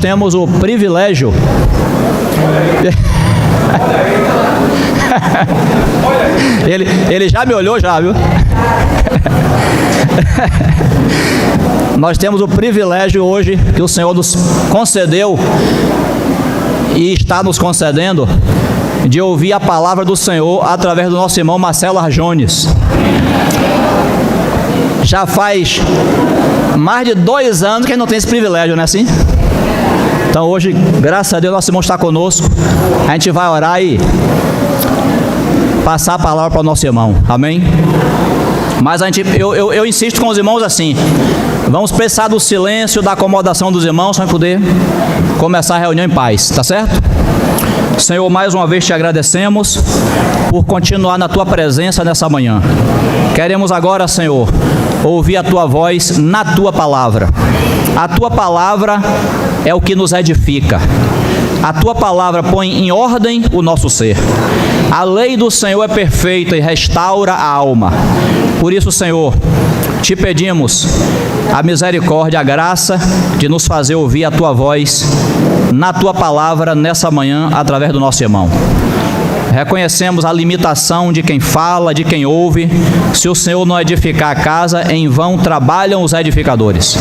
temos o privilégio ele já me olhou já, viu? Nós temos o privilégio hoje que o Senhor nos concedeu e está nos concedendo de ouvir a palavra do Senhor através do nosso irmão Marcelo Arjones. Já faz mais de 2 anos que ele não tem esse privilégio, não é assim? Então hoje, graças a Deus, nosso irmão está conosco. A gente vai orar e passar a palavra para o nosso irmão, amém? Mas eu insisto com os irmãos assim: vamos precisar do silêncio, da acomodação dos irmãos para poder começar a reunião em paz, tá certo? Senhor, mais uma vez te agradecemos por continuar na tua presença nessa manhã. Queremos agora, Senhor, ouvir a tua voz na tua palavra. A tua palavra é o que nos edifica. A tua palavra põe em ordem o nosso ser. A lei do Senhor é perfeita e restaura a alma. Por isso, Senhor, te pedimos a misericórdia, a graça de nos fazer ouvir a tua voz na tua palavra nessa manhã através do nosso irmão. Reconhecemos a limitação de quem fala, de quem ouve. Se o Senhor não edificar a casa, em vão trabalham os edificadores.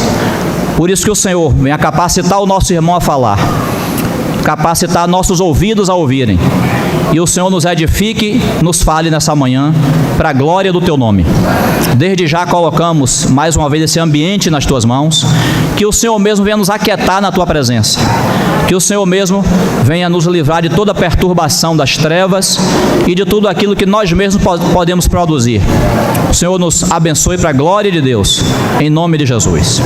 Por isso que o Senhor venha capacitar o nosso irmão a falar, capacitar nossos ouvidos a ouvirem, e o Senhor nos edifique, nos fale nessa manhã, para a glória do teu nome. Desde já colocamos mais uma vez esse ambiente nas tuas mãos, que o Senhor mesmo venha nos aquietar na tua presença, que o Senhor mesmo venha nos livrar de toda perturbação das trevas e de tudo aquilo que nós mesmos podemos produzir. O Senhor nos abençoe para a glória de Deus, em nome de Jesus.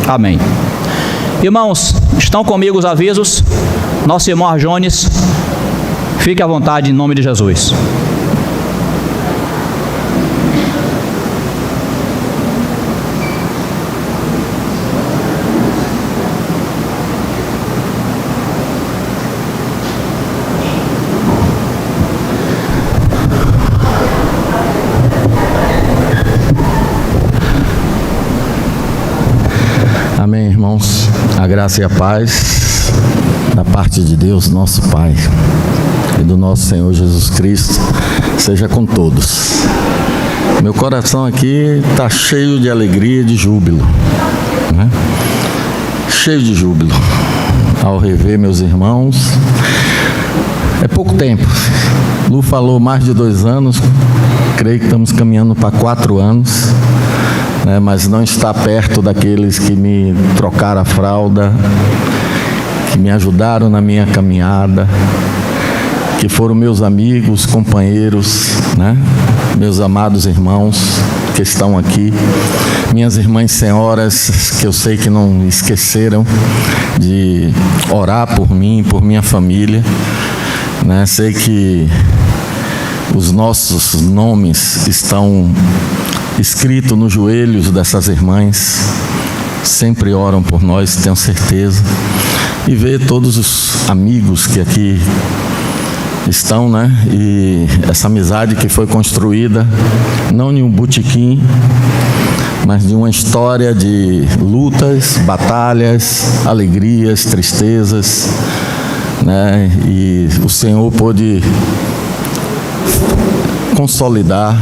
Amém. Irmãos, estão comigo os avisos? Nosso irmão Arjones, fique à vontade em nome de Jesus. Amém, irmãos. A graça e a paz da parte de Deus, nosso Pai, e do nosso Senhor Jesus Cristo, seja com todos. Meu coração aqui está cheio de alegria e de júbilo, né? Cheio de júbilo ao rever meus irmãos. É pouco tempo. Lu falou mais de 2 anos, creio que estamos caminhando para 4 anos. Mas não está perto daqueles que me trocaram a fralda, que me ajudaram na minha caminhada, que foram meus amigos, companheiros, né? Meus amados irmãos que estão aqui, minhas irmãs senhoras, que eu sei que não esqueceram de orar por mim, por minha família, né? Sei que os nossos nomes estão escrito nos joelhos dessas irmãs, sempre oram por nós, tenho certeza, e ver todos os amigos que aqui estão, né? E essa amizade que foi construída, não em um botequim, mas de uma história de lutas, batalhas, alegrias, tristezas, né? E o Senhor pôde consolidar,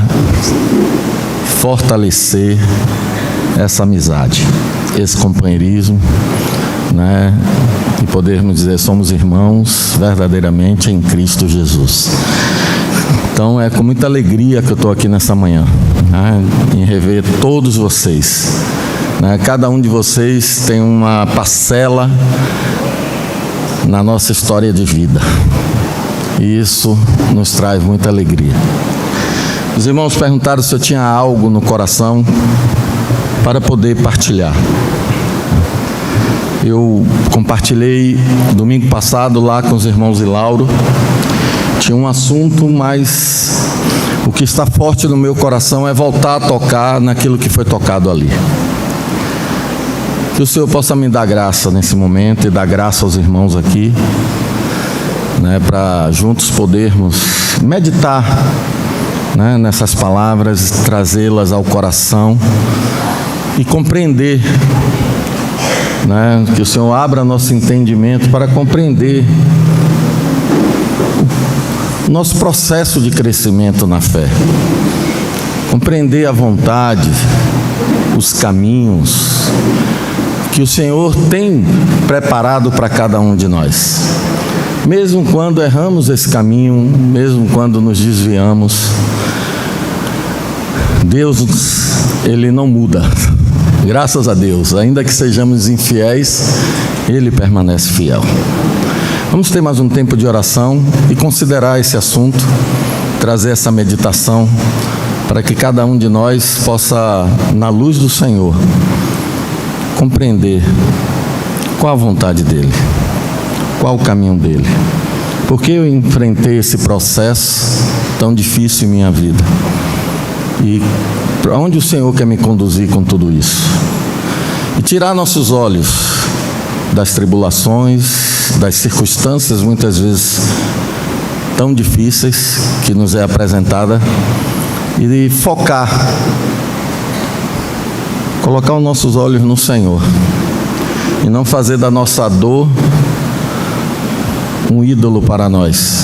fortalecer essa amizade, esse companheirismo, né? E podermos dizer, somos irmãos verdadeiramente em Cristo Jesus. Então é com muita alegria que eu estou aqui nessa manhã, né? Em rever todos vocês, né? Cada um de vocês tem uma parcela na nossa história de vida, e isso nos traz muita alegria. Os irmãos perguntaram se eu tinha algo no coração para poder partilhar. Eu compartilhei domingo passado lá com os irmãos de Lauro. Tinha um assunto, mas o que está forte no meu coração é voltar a tocar naquilo que foi tocado ali. Que o Senhor possa me dar graça nesse momento e dar graça aos irmãos aqui, né, para juntos podermos meditar, né, nessas palavras, trazê-las ao coração e compreender né? Que o Senhor abra nosso entendimento para compreender o nosso processo de crescimento na fé, compreender a vontade, os caminhos que o Senhor tem preparado para cada um de nós. Mesmo quando erramos esse caminho, mesmo quando nos desviamos, Deus, Ele não muda. Graças a Deus, ainda que sejamos infiéis, Ele permanece fiel. Vamos ter mais um tempo de oração e considerar esse assunto, trazer essa meditação, para que cada um de nós possa, na luz do Senhor, compreender qual a vontade dEle, qual o caminho dEle. Por que eu enfrentei esse processo tão difícil em minha vida? E para onde o Senhor quer me conduzir com tudo isso? E tirar nossos olhos das tribulações, das circunstâncias muitas vezes tão difíceis que nos é apresentada, e focar, colocar os nossos olhos no Senhor e não fazer da nossa dor um ídolo para nós,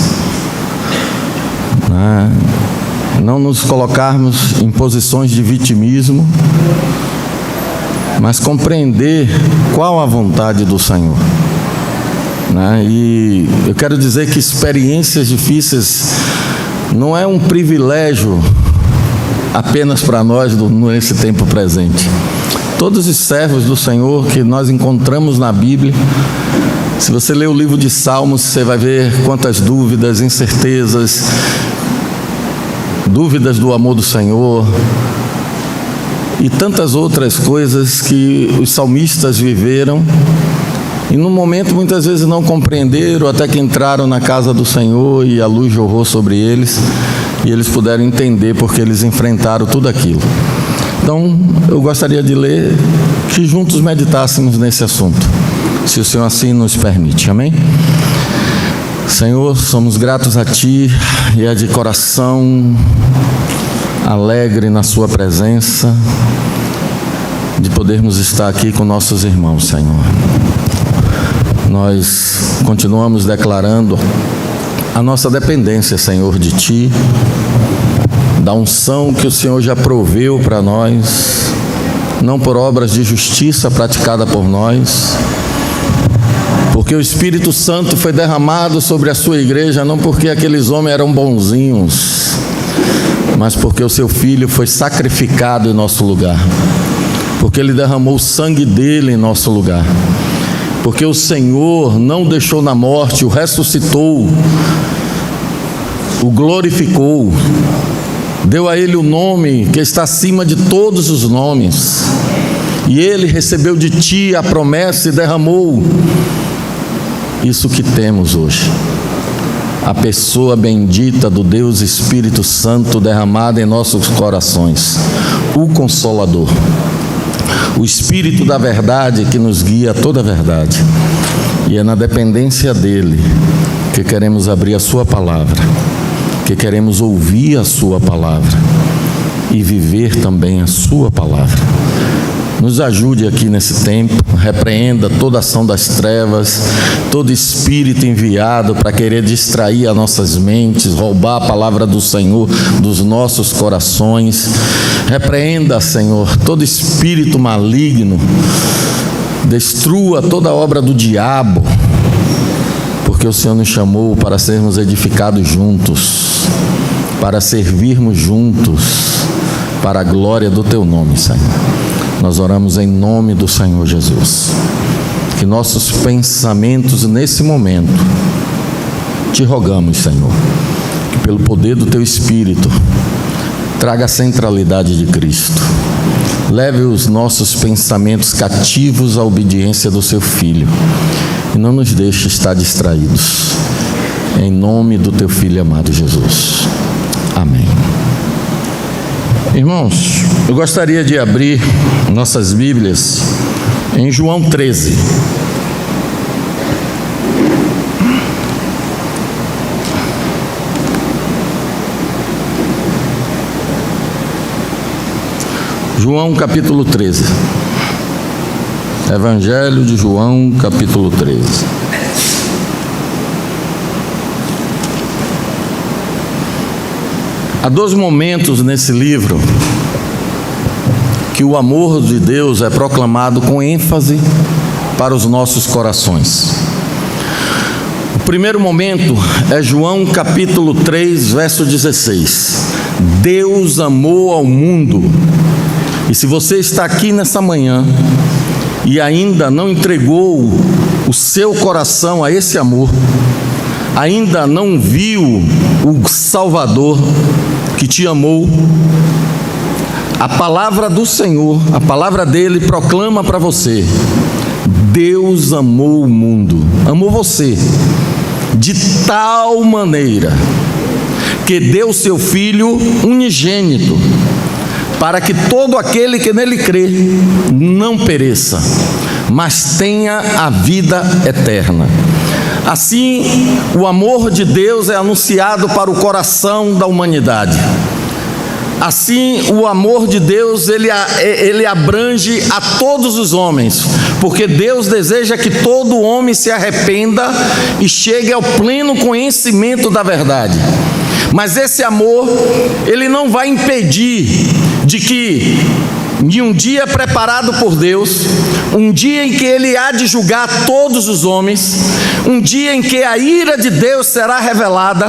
não nos colocarmos em posições de vitimismo, mas compreender qual a vontade do Senhor, E eu quero dizer que experiências difíceis não é um privilégio apenas para nós nesse tempo presente. Todos os servos do Senhor que nós encontramos na Bíblia, se você ler o livro de Salmos, você vai ver quantas dúvidas, incertezas, dúvidas do amor do Senhor e tantas outras coisas que os salmistas viveram e no momento muitas vezes não compreenderam, até que entraram na casa do Senhor e a luz jorrou sobre eles e eles puderam entender porque eles enfrentaram tudo aquilo. Então eu gostaria de ler, que juntos meditássemos nesse assunto, se o Senhor assim nos permite, amém? Senhor, somos gratos a Ti e é de coração alegre na Sua presença de podermos estar aqui com nossos irmãos, Senhor. Nós continuamos declarando a nossa dependência, Senhor, de Ti, da unção que o Senhor já proveu para nós, não por obras de justiça praticada por nós, porque o Espírito Santo foi derramado sobre a sua igreja, não porque aqueles homens eram bonzinhos, mas porque o seu Filho foi sacrificado em nosso lugar, porque Ele derramou o sangue dEle em nosso lugar, porque o Senhor não deixou na morte, o ressuscitou, o glorificou, deu a Ele o nome que está acima de todos os nomes, e Ele recebeu de Ti a promessa e derramou isso que temos hoje, a pessoa bendita do Deus Espírito Santo derramada em nossos corações, o Consolador, o Espírito da verdade que nos guia a toda a verdade, e é na dependência dEle que queremos abrir a Sua palavra, que queremos ouvir a Sua palavra e viver também a Sua palavra. Nos ajude aqui nesse tempo, repreenda toda ação das trevas, todo espírito enviado para querer distrair as nossas mentes, roubar a palavra do Senhor dos nossos corações. Repreenda, Senhor, todo espírito maligno, destrua toda obra do diabo, porque o Senhor nos chamou para sermos edificados juntos, para servirmos juntos, para a glória do Teu nome, Senhor. Nós oramos em nome do Senhor Jesus. Que nossos pensamentos nesse momento, Te rogamos, Senhor, que pelo poder do Teu Espírito, traga a centralidade de Cristo. Leve os nossos pensamentos cativos à obediência do Seu Filho. E não nos deixe estar distraídos. Em nome do Teu Filho amado Jesus. Amém. Irmãos, eu gostaria de abrir nossas Bíblias em João 13. João capítulo 13. Evangelho de João, capítulo 13. Há dois momentos nesse livro que o amor de Deus é proclamado com ênfase para os nossos corações. O primeiro momento é João capítulo 3, verso 16. Deus amou ao mundo. E se você está aqui nessa manhã e ainda não entregou o seu coração a esse amor, ainda não viu o Salvador que te amou, a palavra do Senhor, a palavra dele proclama para você: Deus amou o mundo, amou você de tal maneira que deu seu Filho unigênito, para que todo aquele que nele crê não pereça, mas tenha a vida eterna. Assim, o amor de Deus é anunciado para o coração da humanidade. Assim, o amor de Deus, ele abrange a todos os homens, porque Deus deseja que todo homem se arrependa e chegue ao pleno conhecimento da verdade. Mas esse amor, ele não vai impedir de que, em um dia preparado por Deus, um dia em que Ele há de julgar todos os homens, um dia em que a ira de Deus será revelada,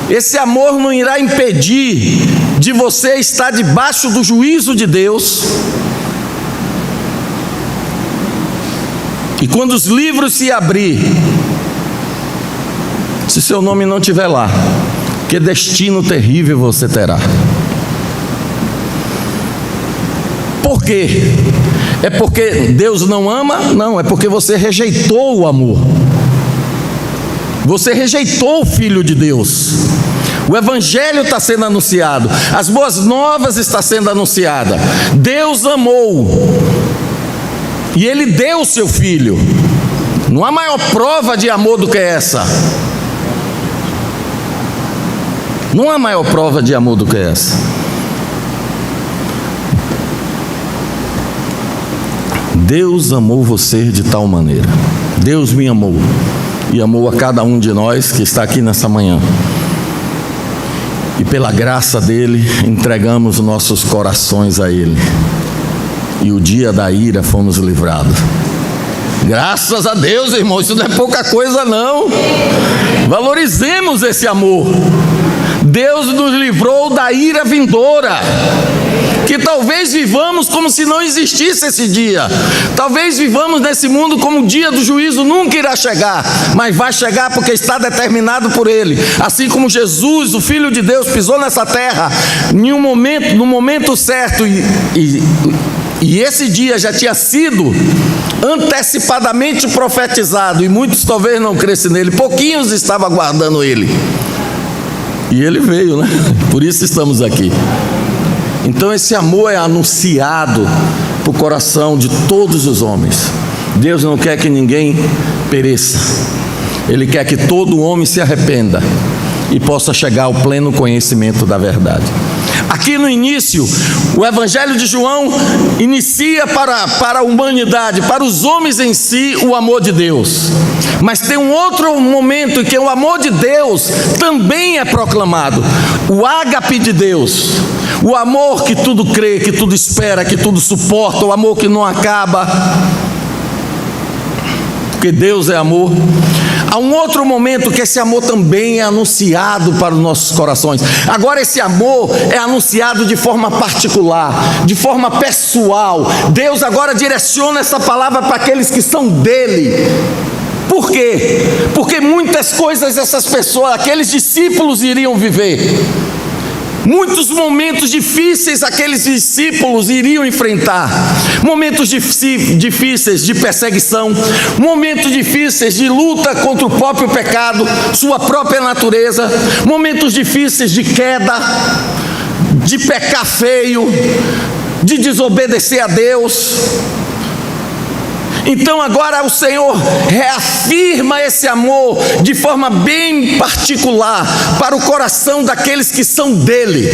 esse amor não irá impedir de você estar debaixo do juízo de Deus. E quando os livros se abrir, se seu nome não estiver lá, que destino terrível você terá. Por quê? É porque Deus não ama? Não, é porque você rejeitou o amor. Você rejeitou o Filho de Deus. O Evangelho está sendo anunciado, as boas novas estão sendo anunciadas. Deus amou e Ele deu o seu Filho. Não há maior prova de amor do que essa. Não há maior prova de amor do que essa. Deus amou você de tal maneira. Deus me amou e amou a cada um de nós que está aqui nessa manhã. E pela graça dele, entregamos nossos corações a ele. E o dia da ira fomos livrados. Graças a Deus, irmão, isso não é pouca coisa não. Valorizemos esse amor. Deus nos livrou da ira vindoura, que talvez vivamos como se não existisse esse dia. Talvez vivamos nesse mundo como o dia do juízo nunca irá chegar, mas vai chegar porque está determinado por Ele. Assim como Jesus, o Filho de Deus, pisou nessa terra em um momento, no momento certo, e esse dia já tinha sido antecipadamente profetizado, e muitos talvez não crescem nele, pouquinhos estavam aguardando Ele. E Ele veio, né? Por isso estamos aqui. Então esse amor é anunciado para o coração de todos os homens. Deus não quer que ninguém pereça. Ele quer que todo homem se arrependa e possa chegar ao pleno conhecimento da verdade. Aqui no início, o Evangelho de João inicia para a humanidade, para os homens em si, o amor de Deus. Mas tem um outro momento em que o amor de Deus também é proclamado. O ágape de Deus. O amor que tudo crê, que tudo espera, que tudo suporta. O amor que não acaba. Porque Deus é amor. Há um outro momento que esse amor também é anunciado para os nossos corações. Agora esse amor é anunciado de forma particular, de forma pessoal. Deus agora direciona essa palavra para aqueles que são dele. Por quê? Porque muitas coisas essas pessoas, aqueles discípulos iriam viver. Muitos momentos difíceis aqueles discípulos iriam enfrentar. Momentos difíceis de perseguição, momentos difíceis de luta contra o próprio pecado, sua própria natureza, momentos difíceis de queda, de pecar feio, de desobedecer a Deus. Então agora o Senhor reafirma esse amor de forma bem particular para o coração daqueles que são dele.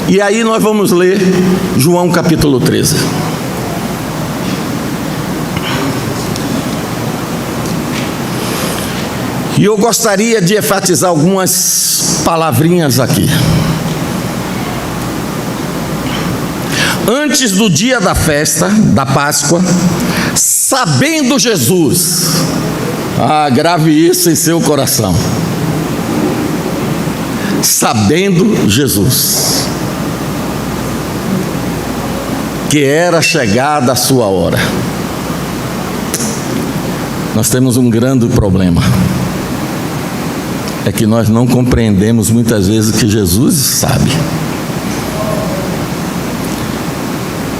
E aí nós vamos ler João capítulo 13. E eu gostaria de enfatizar algumas palavrinhas aqui. Antes do dia da festa, da Páscoa, sabendo Jesus, grave isso em seu coração, sabendo Jesus, que era chegada a sua hora. Nós temos um grande problema, é que nós não compreendemos muitas vezes que Jesus sabe.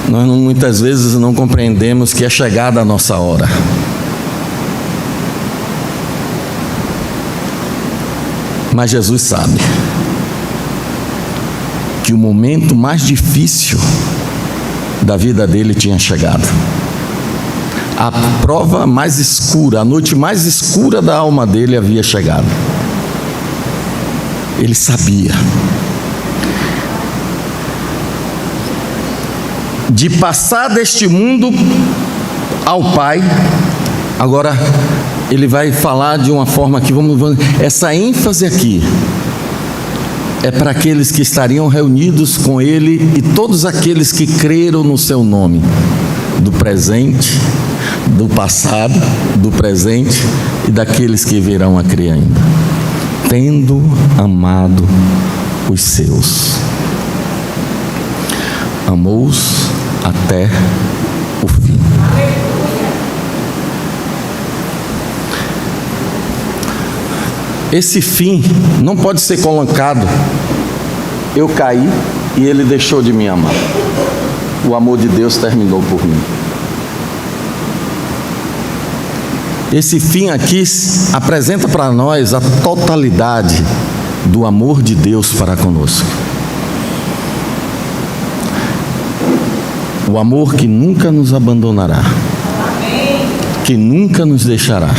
Nós muitas vezes não compreendemos que é chegada a nossa hora. Mas Jesus sabe que o momento mais difícil da vida dele tinha chegado. A prova mais escura, a noite mais escura da alma dele havia chegado. Ele sabia. De passar deste mundo ao Pai. Agora ele vai falar de uma forma que essa ênfase aqui é para aqueles que estariam reunidos com ele e todos aqueles que creram no seu nome, do presente, do passado, do presente e daqueles que virão a crer ainda, tendo amado os seus, amou-os até o fim. Esse fim não pode ser colocado: eu caí e ele deixou de me amar. O amor de Deus terminou por mim. Esse fim aqui apresenta para nós a totalidade do amor de Deus para conosco. O amor que nunca nos abandonará, que nunca nos deixará,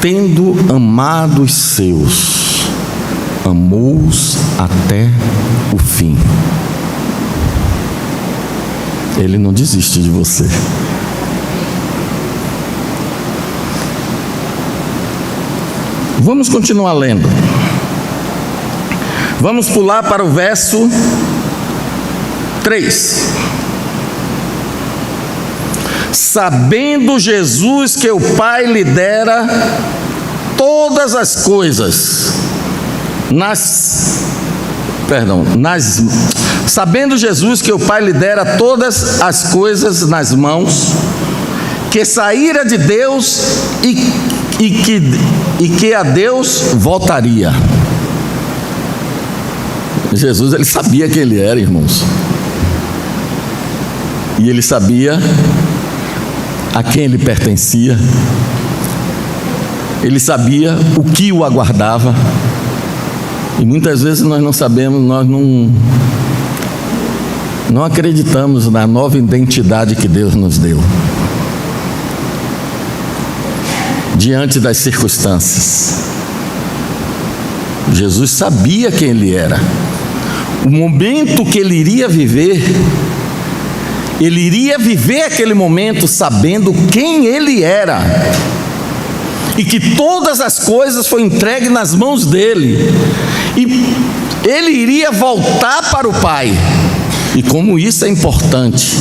tendo amado os seus, amou-os até o fim. Ele não desiste de você. Vamos continuar lendo. Vamos pular para o verso 3. Sabendo Jesus que o Pai lhe dera todas as coisas sabendo Jesus que o Pai lhe dera todas as coisas nas mãos, que saíra de Deus e que a Deus voltaria. Jesus, ele sabia quem ele era, irmãos, e ele sabia a quem ele pertencia, ele sabia o que o aguardava. E muitas vezes nós não sabemos, nós não acreditamos na nova identidade que Deus nos deu diante das circunstâncias. Jesus sabia quem ele era, o momento que ele iria viver aquele momento sabendo quem ele era, e que todas as coisas foram entregues nas mãos dele, e ele iria voltar para o Pai. E como isso é importante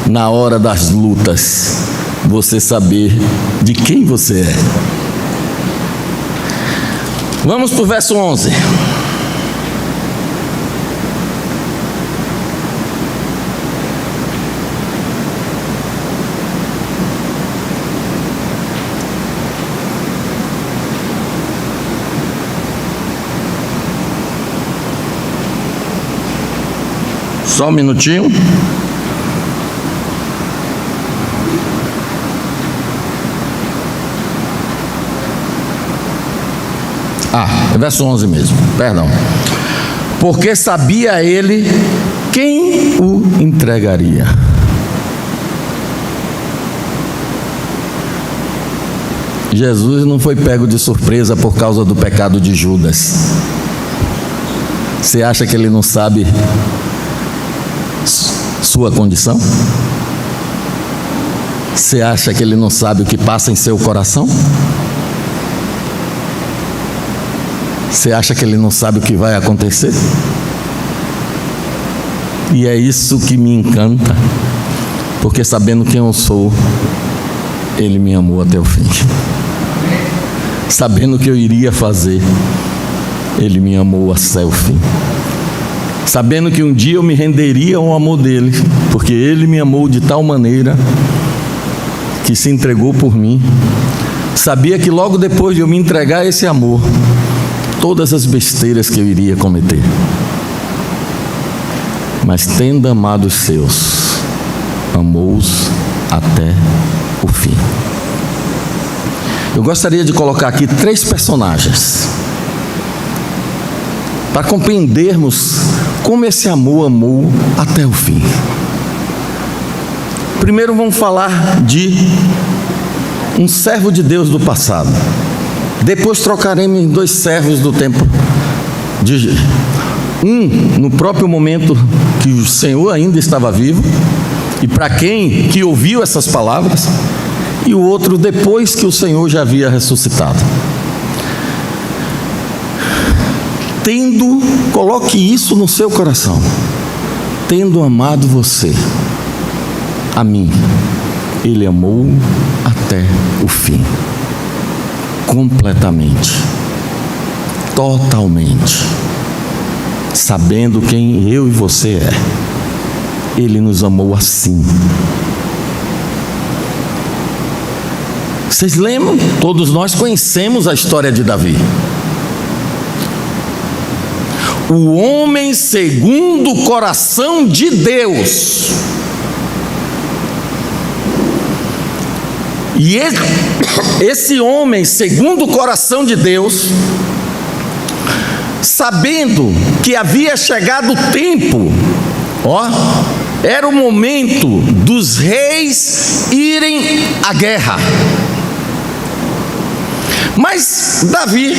na hora das lutas, você saber de quem você é. Vamos para o verso 11. Só um minutinho. É verso 11 mesmo, perdão. Porque sabia ele quem o entregaria. Jesus não foi pego de surpresa por causa do pecado de Judas. Você acha que ele não sabe sua condição? Você acha que ele não sabe o que passa em seu coração? Você acha que ele não sabe o que vai acontecer? E é isso que me encanta, porque sabendo quem eu sou, ele me amou até o fim. Sabendo o que eu iria fazer, ele me amou até o fim. Sabendo que um dia eu me renderia ao amor dele, porque ele me amou de tal maneira que se entregou por mim. Sabia que logo depois de eu me entregar a esse amor, todas as besteiras que eu iria cometer. Mas tendo amado os seus, amou-os até o fim. Eu gostaria de colocar aqui 3 personagens, para compreendermos como esse amor amou até o fim. Primeiro vamos falar de um servo de Deus do passado. Depois trocaremos em 2 servos do tempo de no próprio momento que o Senhor ainda estava vivo, e para quem que ouviu essas palavras, e o outro depois que o Senhor já havia ressuscitado. Coloque isso no seu coração, tendo amado você, a mim, ele amou até o fim, completamente, totalmente, sabendo quem eu e você é. Ele nos amou assim. Vocês lembram? Todos nós conhecemos a história de Davi. O homem segundo o coração de Deus. E esse homem segundo o coração de Deus, sabendo que havia chegado o tempo, era o momento dos reis irem à guerra. Mas Davi,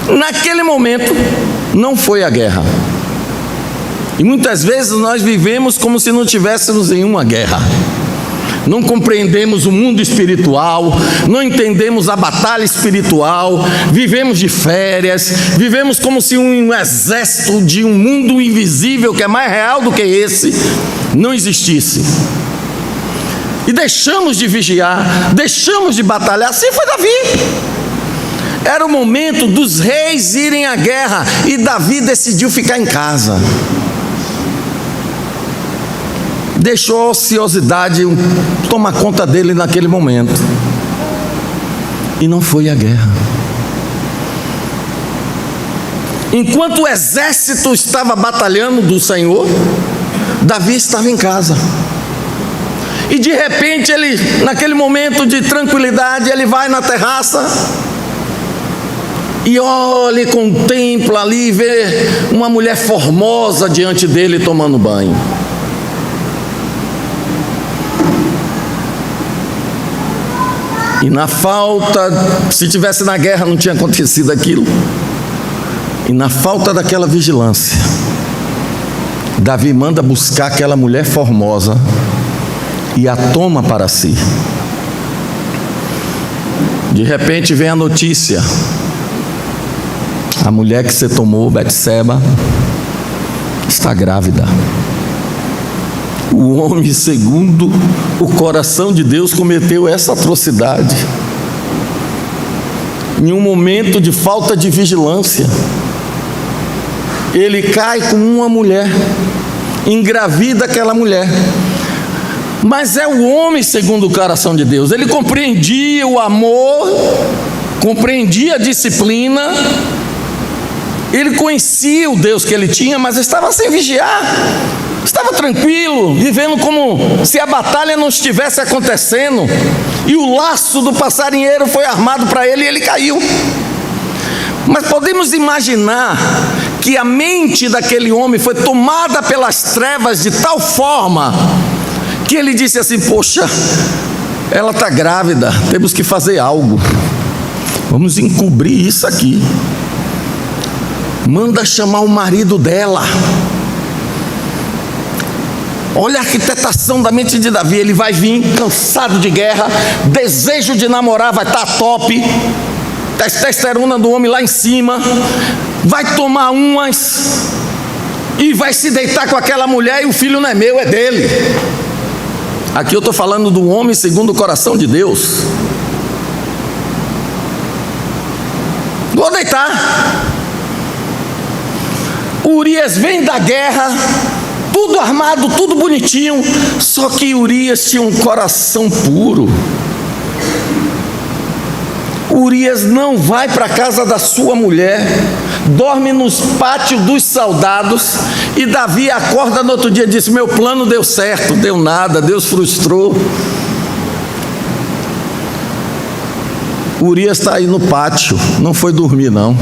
naquele momento, não foi à guerra. E muitas vezes nós vivemos como se não tivéssemos em uma guerra. Não compreendemos o mundo espiritual, não entendemos a batalha espiritual, vivemos de férias, vivemos como se um exército de um mundo invisível, que é mais real do que esse, não existisse. E deixamos de vigiar, deixamos de batalhar. Assim foi Davi. Era o momento dos reis irem à guerra, e Davi decidiu ficar em casa. Deixou a ociosidade tomar conta dele naquele momento, e não foi à guerra. Enquanto o exército estava batalhando do Senhor, Davi estava em casa. E de repente ele, naquele momento de tranquilidade, ele vai na terraça e olha e contempla ali, vê uma mulher formosa diante dele tomando banho. E na falta, se tivesse na guerra não tinha acontecido aquilo. E na falta daquela vigilância, Davi manda buscar aquela mulher formosa e a toma para si. De repente vem a notícia: a mulher que você tomou, Betseba, está grávida. O homem segundo o coração de Deus cometeu essa atrocidade em um momento de falta de vigilância. Ele cai com uma mulher, engravida aquela mulher. Mas é o homem segundo o coração de Deus. Ele compreendia o amor, compreendia a disciplina, ele conhecia o Deus que ele tinha, mas estava sem vigiar. Estava tranquilo, vivendo como se a batalha não estivesse acontecendo. E o laço do passarinheiro foi armado para ele e ele caiu. Mas podemos imaginar que a mente daquele homem foi tomada pelas trevas de tal forma que ele disse assim: poxa, ela está grávida, temos que fazer algo, vamos encobrir isso aqui. Manda chamar o marido dela. Olha a arquitetação da mente de Davi. Ele vai vir cansado de guerra, desejo de namorar vai estar top. testosterona do homem lá em cima, vai tomar umas e vai se deitar com aquela mulher, e o filho não é meu, é dele. Aqui eu estou falando do homem segundo o coração de Deus. Vou deitar. Urias vem da guerra, tudo armado, tudo bonitinho, só que Urias tinha um coração puro. Urias não vai para a casa da sua mulher, dorme nos pátios dos soldados, e Davi acorda no outro dia e diz: meu plano deu certo. Deu nada, Deus frustrou. Urias está aí no pátio, não foi dormir não.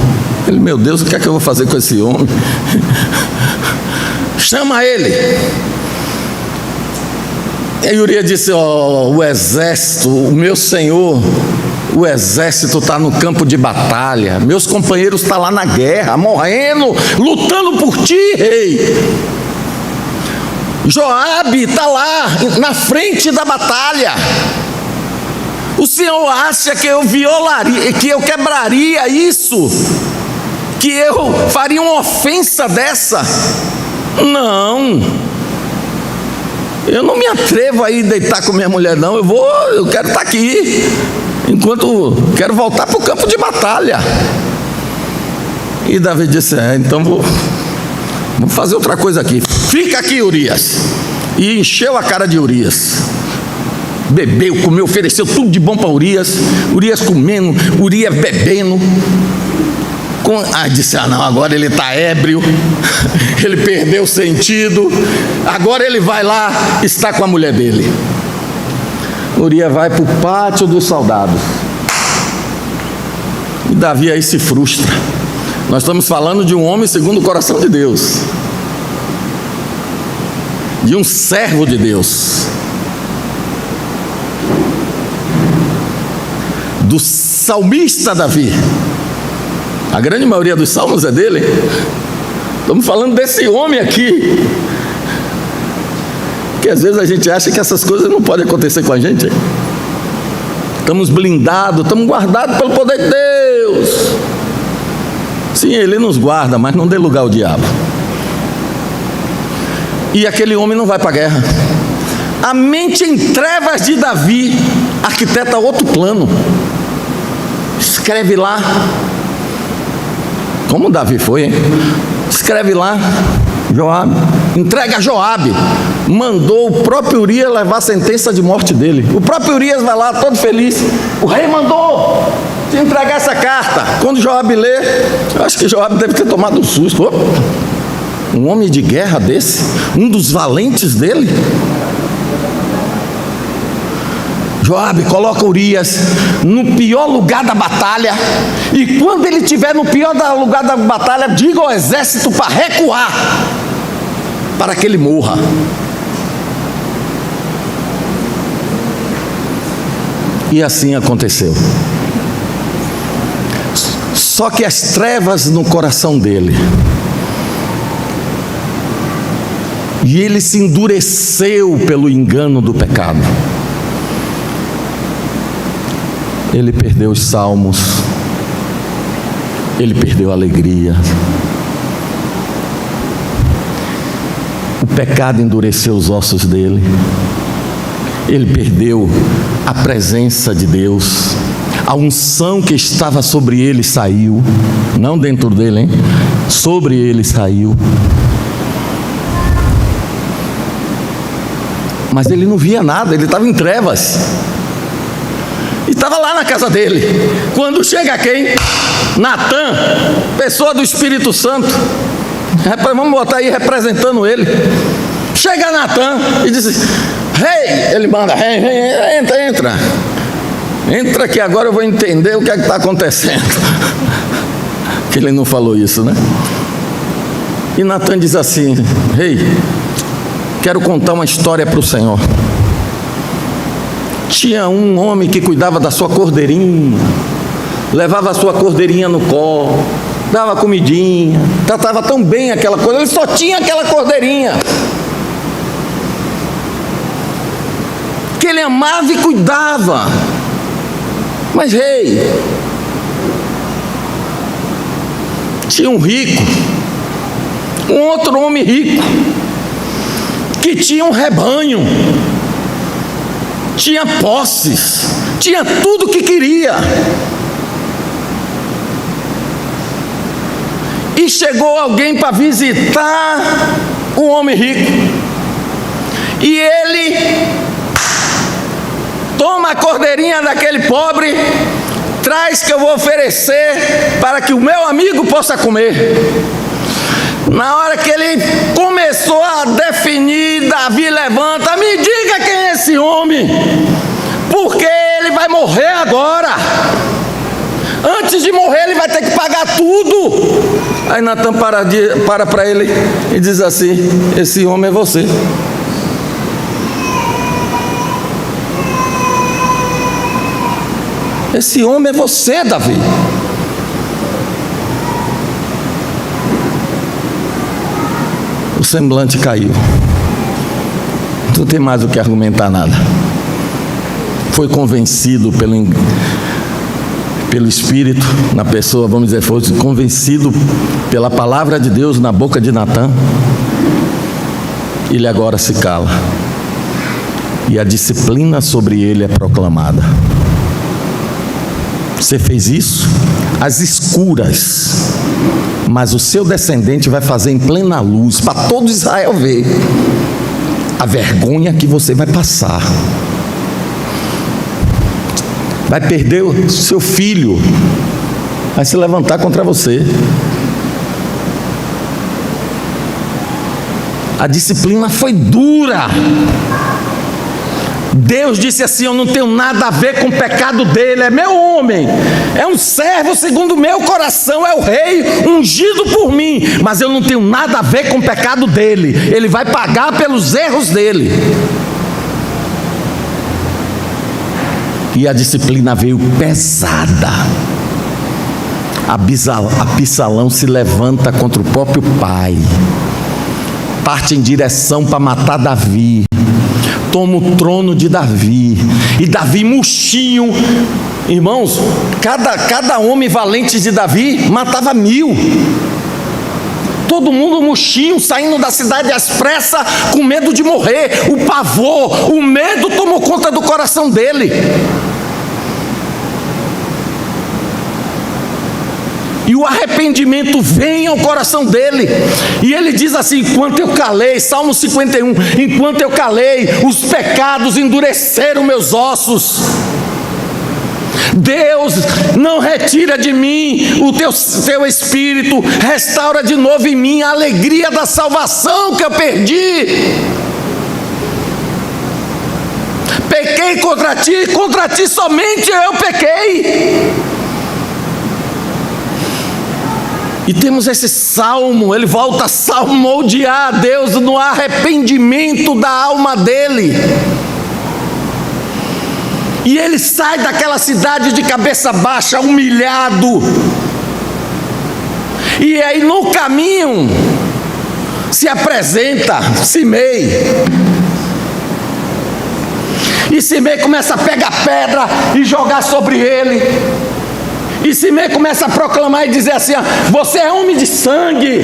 Ele: meu Deus, o que é que eu vou fazer com esse homem? Chama ele. E Urias disse: o exército, o meu senhor, o exército está no campo de batalha, meus companheiros estão lá na guerra, morrendo, lutando por ti, rei. Joabe está lá na frente da batalha. O senhor acha que eu violaria, que eu quebraria isso? Que eu faria uma ofensa dessa? Não. Eu não me atrevo a ir deitar com minha mulher, não. Eu quero estar aqui, quero voltar para o campo de batalha. E Davi disse: então vou fazer outra coisa aqui. Fica aqui, Urias. E encheu a cara de Urias. Bebeu, comeu, ofereceu tudo de bom para Urias. Urias comendo, Urias bebendo. Disse: não, agora ele está ébrio, ele perdeu o sentido, agora ele vai lá estar com a mulher dele. Urias vai para o pátio dos soldados. E Davi aí se frustra. Nós estamos falando de um homem segundo o coração de Deus, de um servo de Deus, do salmista Davi. A grande maioria dos salmos é dele. Estamos falando desse homem aqui, que às vezes a gente acha que essas coisas não podem acontecer com a gente. Estamos blindados, estamos guardados pelo poder de Deus. Sim, Ele nos guarda, mas não dê lugar ao diabo. E aquele homem não vai para a guerra. A mente em trevas de Davi arquiteta outro plano. Escreve lá. Como Davi foi, hein? Escreve lá: Joabe, entrega a Joabe. Mandou o próprio Urias levar a sentença de morte dele. O próprio Urias vai lá todo feliz: o rei mandou te entregar essa carta. Quando Joabe lê, eu acho que Joabe deve ter tomado um susto. Opa, um homem de guerra desse, um dos valentes dele. Joabe coloca Urias no pior lugar da batalha, e quando ele estiver no pior lugar da batalha, diga ao exército para recuar, para que ele morra. E assim aconteceu. Só que as trevas no coração dele, e ele se endureceu pelo engano do pecado. Ele perdeu os salmos, ele perdeu a alegria. O pecado endureceu os ossos dele. Ele perdeu a presença de Deus. A unção que estava sobre ele saiu. Não dentro dele, hein? Sobre ele saiu. Mas ele não via nada, ele estava em trevas. E estava lá na casa dele. Quando chega quem? Natã, pessoa do Espírito Santo. Vamos botar aí representando ele. Chega Natã e diz: rei, ele manda: rei, entra que agora eu vou entender o que é que está acontecendo. Que ele não falou isso, né? E Natã diz assim: rei, quero contar uma história para o Senhor. Tinha um homem que cuidava da sua cordeirinha, levava a sua cordeirinha no colo, dava comidinha, tratava tão bem aquela coisa, ele só tinha aquela cordeirinha que ele amava e cuidava. Mas rei, tinha um rico, um outro homem rico, que tinha um rebanho, tinha posses, tinha tudo que queria. E chegou alguém para visitar o homem rico, e ele toma a cordeirinha daquele pobre, traz que eu vou oferecer para que o meu amigo possa comer. Na hora que ele começou a definir, Davi levanta: me diga quem é esse homem, porque ele vai morrer agora. Antes de morrer ele vai ter que pagar tudo. Aí Natan para ele e diz assim: esse homem é você. Esse homem é você, Davi. O semblante caiu. Não tem mais o que argumentar nada. Foi convencido pelo Espírito na pessoa, vamos dizer, foi convencido pela palavra de Deus na boca de Natan. Ele agora se cala. E a disciplina sobre ele é proclamada. Você fez isso às escuras, mas o seu descendente vai fazer em plena luz, para todo Israel ver a vergonha que você vai passar. Vai perder o seu filho, vai se levantar contra você. A disciplina foi dura. Deus disse assim: eu não tenho nada a ver com o pecado dele, é meu homem, é um servo segundo o meu coração, é o rei ungido por mim, mas eu não tenho nada a ver com o pecado dele, ele vai pagar pelos erros dele. E a disciplina veio pesada. Absalão se levanta contra o próprio pai, parte em direção para matar Davi, toma o trono de Davi, e Davi murchinho, irmãos, cada homem valente de Davi matava 1000, todo mundo murchinho, saindo da cidade às pressas, com medo de morrer. O pavor, o medo tomou conta do coração dele. E o arrependimento vem ao coração dele. E ele diz assim: enquanto eu calei, Salmo 51, enquanto eu calei, os pecados endureceram meus ossos. Deus, não retira de mim o teu espírito, restaura de novo em mim a alegria da salvação que eu perdi. Pequei contra ti somente eu pequei. E temos esse salmo, ele volta a salmodiar a Deus no arrependimento da alma dele. E ele sai daquela cidade de cabeça baixa, humilhado. E aí no caminho se apresenta Simei. E Simei começa a pegar pedra e jogar sobre ele. E Simei começa a proclamar e dizer assim: você é homem de sangue.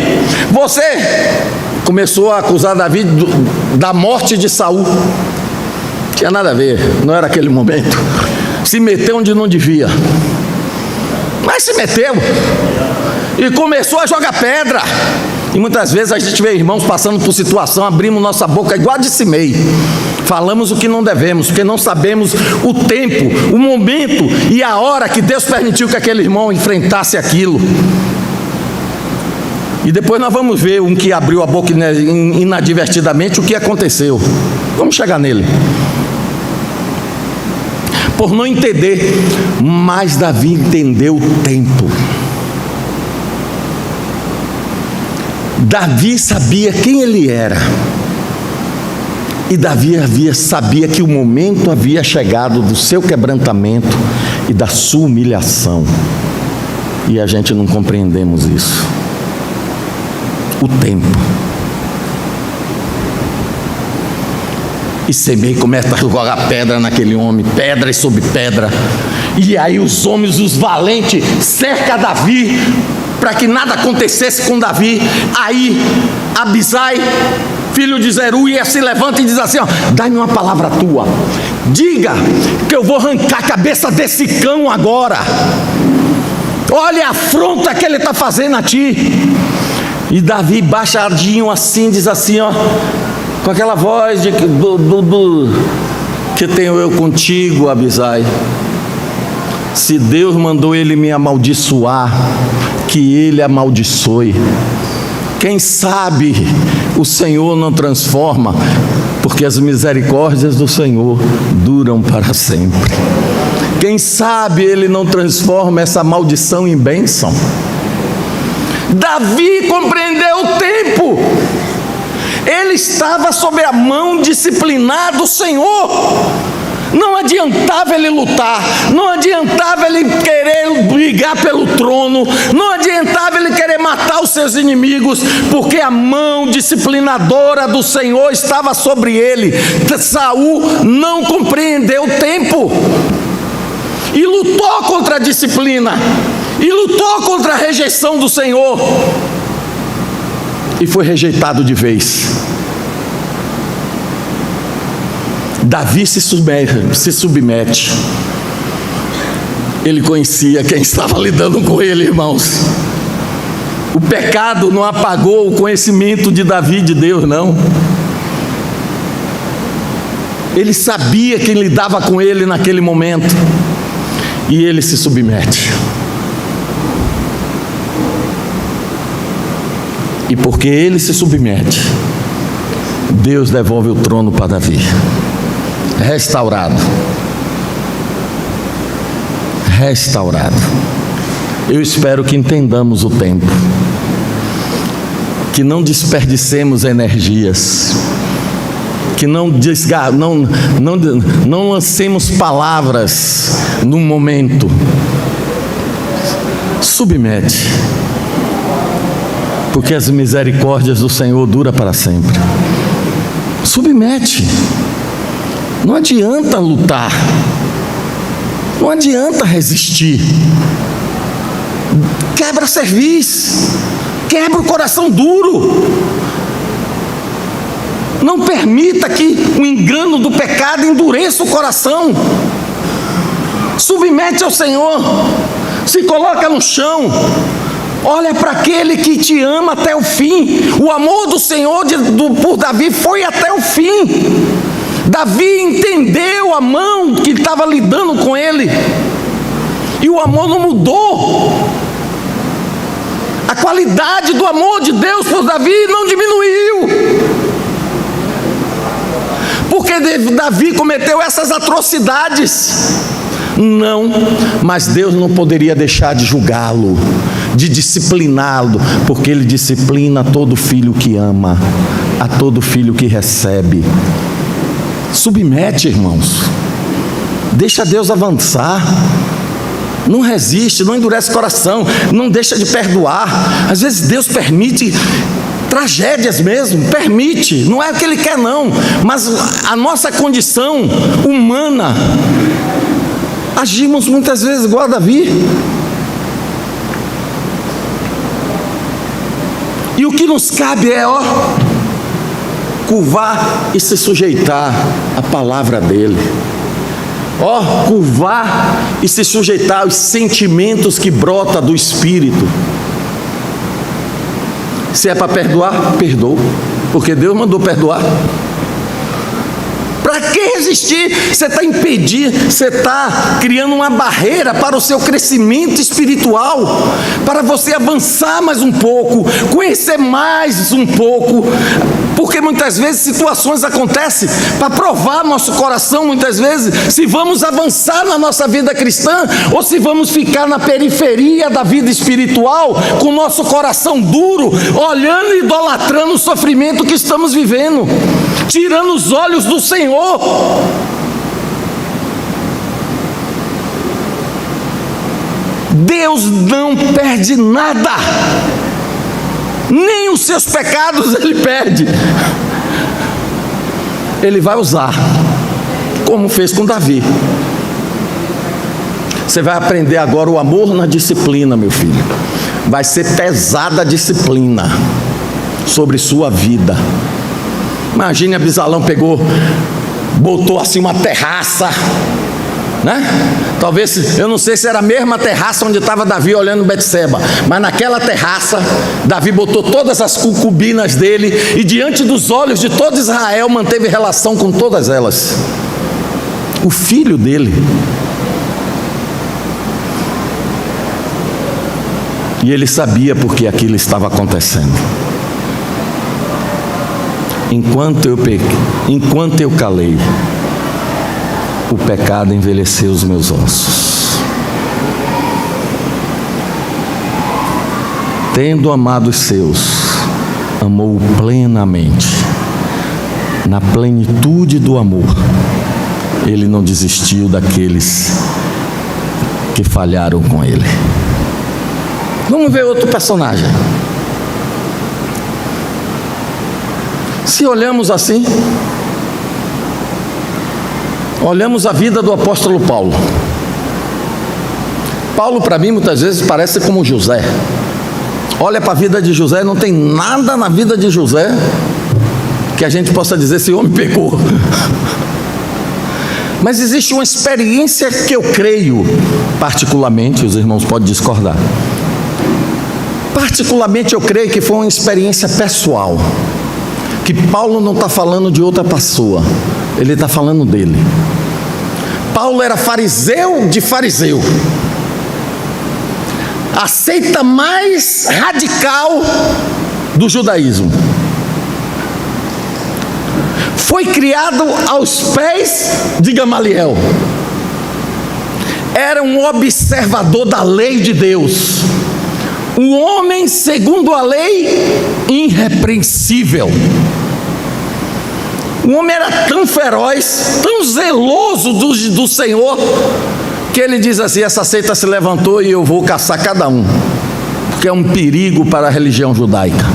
Você começou a acusar Davi da morte de Saul. Não tinha nada a ver, não era aquele momento. Se meteu onde não devia, mas se meteu e começou a jogar pedra. E muitas vezes a gente vê irmãos passando por situação, abrimos nossa boca igual a de Simei, falamos o que não devemos, porque não sabemos o tempo, o momento e a hora que Deus permitiu que aquele irmão enfrentasse aquilo. E depois nós vamos ver um que abriu a boca inadvertidamente, o que aconteceu. Vamos chegar nele. Por não entender, mas Davi entendeu o tempo. Davi sabia quem ele era. E Davi sabia que o momento havia chegado do seu quebrantamento e da sua humilhação. E a gente não compreendemos isso. O tempo. E Simei começa a jogar pedra naquele homem, pedra e sobre pedra. E aí os homens, os valentes, cercam Davi, para que nada acontecesse com Davi. Aí Abisai, filho de Zeruia, se levanta e diz assim: ó, dá-me uma palavra tua, diga que eu vou arrancar a cabeça desse cão agora. Olha a afronta que ele está fazendo a ti. E Davi, baixadinho assim, diz assim, ó, com aquela voz que tenho eu contigo, Abisai. Se Deus mandou ele me amaldiçoar, que ele amaldiçoe. Quem sabe o Senhor não transforma, porque as misericórdias do Senhor duram para sempre. Quem sabe ele não transforma essa maldição em bênção. Davi compreendeu o tempo. Ele estava sob a mão disciplinar do Senhor. Não adiantava ele lutar, não adiantava ele querer brigar pelo trono, não adiantava ele querer matar os seus inimigos, porque a mão disciplinadora do Senhor estava sobre ele. Saul não compreendeu o tempo e lutou contra a disciplina, e lutou contra a rejeição do Senhor, e foi rejeitado de vez. Davi se submete. Ele conhecia quem estava lidando com ele, irmãos. O pecado não apagou o conhecimento de Davi de Deus, não. Ele sabia quem lidava com ele naquele momento, e ele se submete. E porque ele se submete, Deus devolve o trono para Davi, restaurado. Eu espero que entendamos o tempo, que não desperdicemos energias, que não lancemos palavras no momento. Submete, porque as misericórdias do Senhor duram para sempre. Submete. Não adianta lutar, não adianta resistir. Quebra cerviz, quebra o coração duro. Não permita que o engano do pecado endureça o coração. Submete ao Senhor, se coloca no chão, olha para aquele que te ama até o fim. O amor do Senhor por Davi foi até o fim. Davi entendeu a mão que estava lidando com ele, e o amor não mudou. A qualidade do amor de Deus por Davi não diminuiu, porque Davi cometeu essas atrocidades. Não, mas Deus não poderia deixar de julgá-lo, de discipliná-lo, porque ele disciplina todo filho que ama, a todo filho que recebe. Submete, irmãos. Deixa Deus avançar. Não resiste, não endurece o coração, não deixa de perdoar. Às vezes Deus permite tragédias mesmo, permite. Não é o que Ele quer não, mas a nossa condição humana, agimos muitas vezes igual a Davi. E o que nos cabe é, curvar e se sujeitar à palavra dele. Curvar e se sujeitar aos sentimentos que brota do Espírito. Se é para perdoar, perdoa, porque Deus mandou perdoar. Para que resistir? Você está impedindo, você está criando uma barreira para o seu crescimento espiritual, para você avançar mais um pouco, conhecer mais um pouco, porque muitas vezes situações acontecem para provar nosso coração, muitas vezes, se vamos avançar na nossa vida cristã, ou se vamos ficar na periferia da vida espiritual, com o nosso coração duro, olhando e idolatrando o sofrimento que estamos vivendo, tirando os olhos do Senhor. Deus não perde nada, nem os seus pecados Ele perde. Ele vai usar, como fez com Davi. Você vai aprender agora o amor na disciplina, meu filho. vai ser pesada a disciplina sobre sua vida. Imagine, Abisalão botou assim uma terraça, né? Talvez, eu não sei se era a mesma terraça onde estava Davi olhando Betseba, mas naquela terraça, Davi botou todas as concubinas dele e diante dos olhos de todo Israel manteve relação com todas elas. O filho dele. E ele sabia porque aquilo estava acontecendo. Enquanto eu calei, o pecado envelheceu os meus ossos. Tendo amado os seus, amou-o plenamente. Na plenitude do amor, ele não desistiu daqueles que falharam com ele. Vamos ver outro personagem. Se olhamos assim, olhamos a vida do apóstolo Paulo. Paulo, para mim, muitas vezes parece como José. Olha para a vida de José, não tem nada na vida de José que a gente possa dizer: esse homem pecou. Mas existe uma experiência que eu creio, particularmente, os irmãos podem discordar, particularmente eu creio que foi uma experiência pessoal, que Paulo não está falando de outra pessoa, ele está falando dele. Paulo era fariseu de fariseu, a seita mais radical do judaísmo. Foi criado aos pés de Gamaliel. Era um observador da lei de Deus, um homem segundo a lei irrepreensível. O homem era tão feroz, tão zeloso do Senhor, que ele diz assim: essa seita se levantou e eu vou caçar cada um, porque é um perigo para a religião judaica.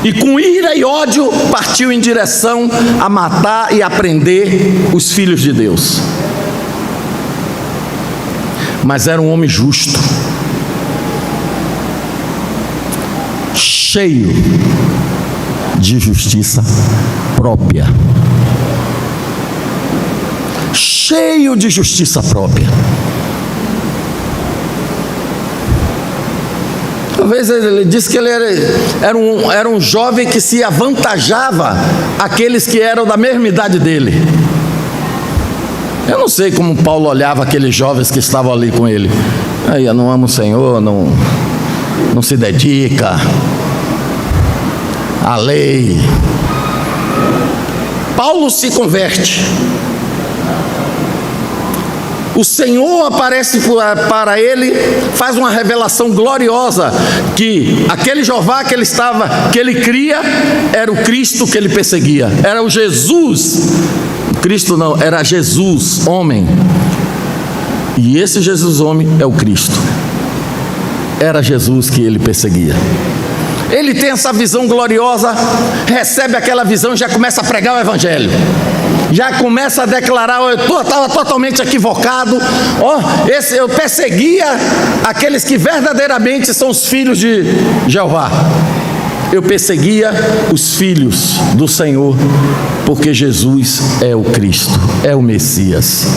E com ira e ódio partiu em direção a matar e a prender os filhos de Deus. Mas era um homem justo, cheio de justiça própria. Cheio de justiça própria. Talvez ele disse que ele era um jovem que se avantajava aqueles que eram da mesma idade dele. Eu não sei como Paulo olhava aqueles jovens que estavam ali com ele. Aí, eu não amo o Senhor, não se dedica à lei. Paulo se converte. O Senhor aparece para ele, faz uma revelação gloriosa, que aquele Jeová que ele cria, era o Cristo que ele perseguia, era o Jesus. Cristo não, era Jesus, homem. E esse Jesus homem é o Cristo. Era Jesus que ele perseguia. Ele tem essa visão gloriosa, recebe aquela visão e já começa a pregar o Evangelho. Já começa a declarar: eu estava totalmente equivocado. Eu perseguia aqueles que verdadeiramente são os filhos de Jeová. Eu perseguia os filhos do Senhor, porque Jesus é o Cristo, é o Messias.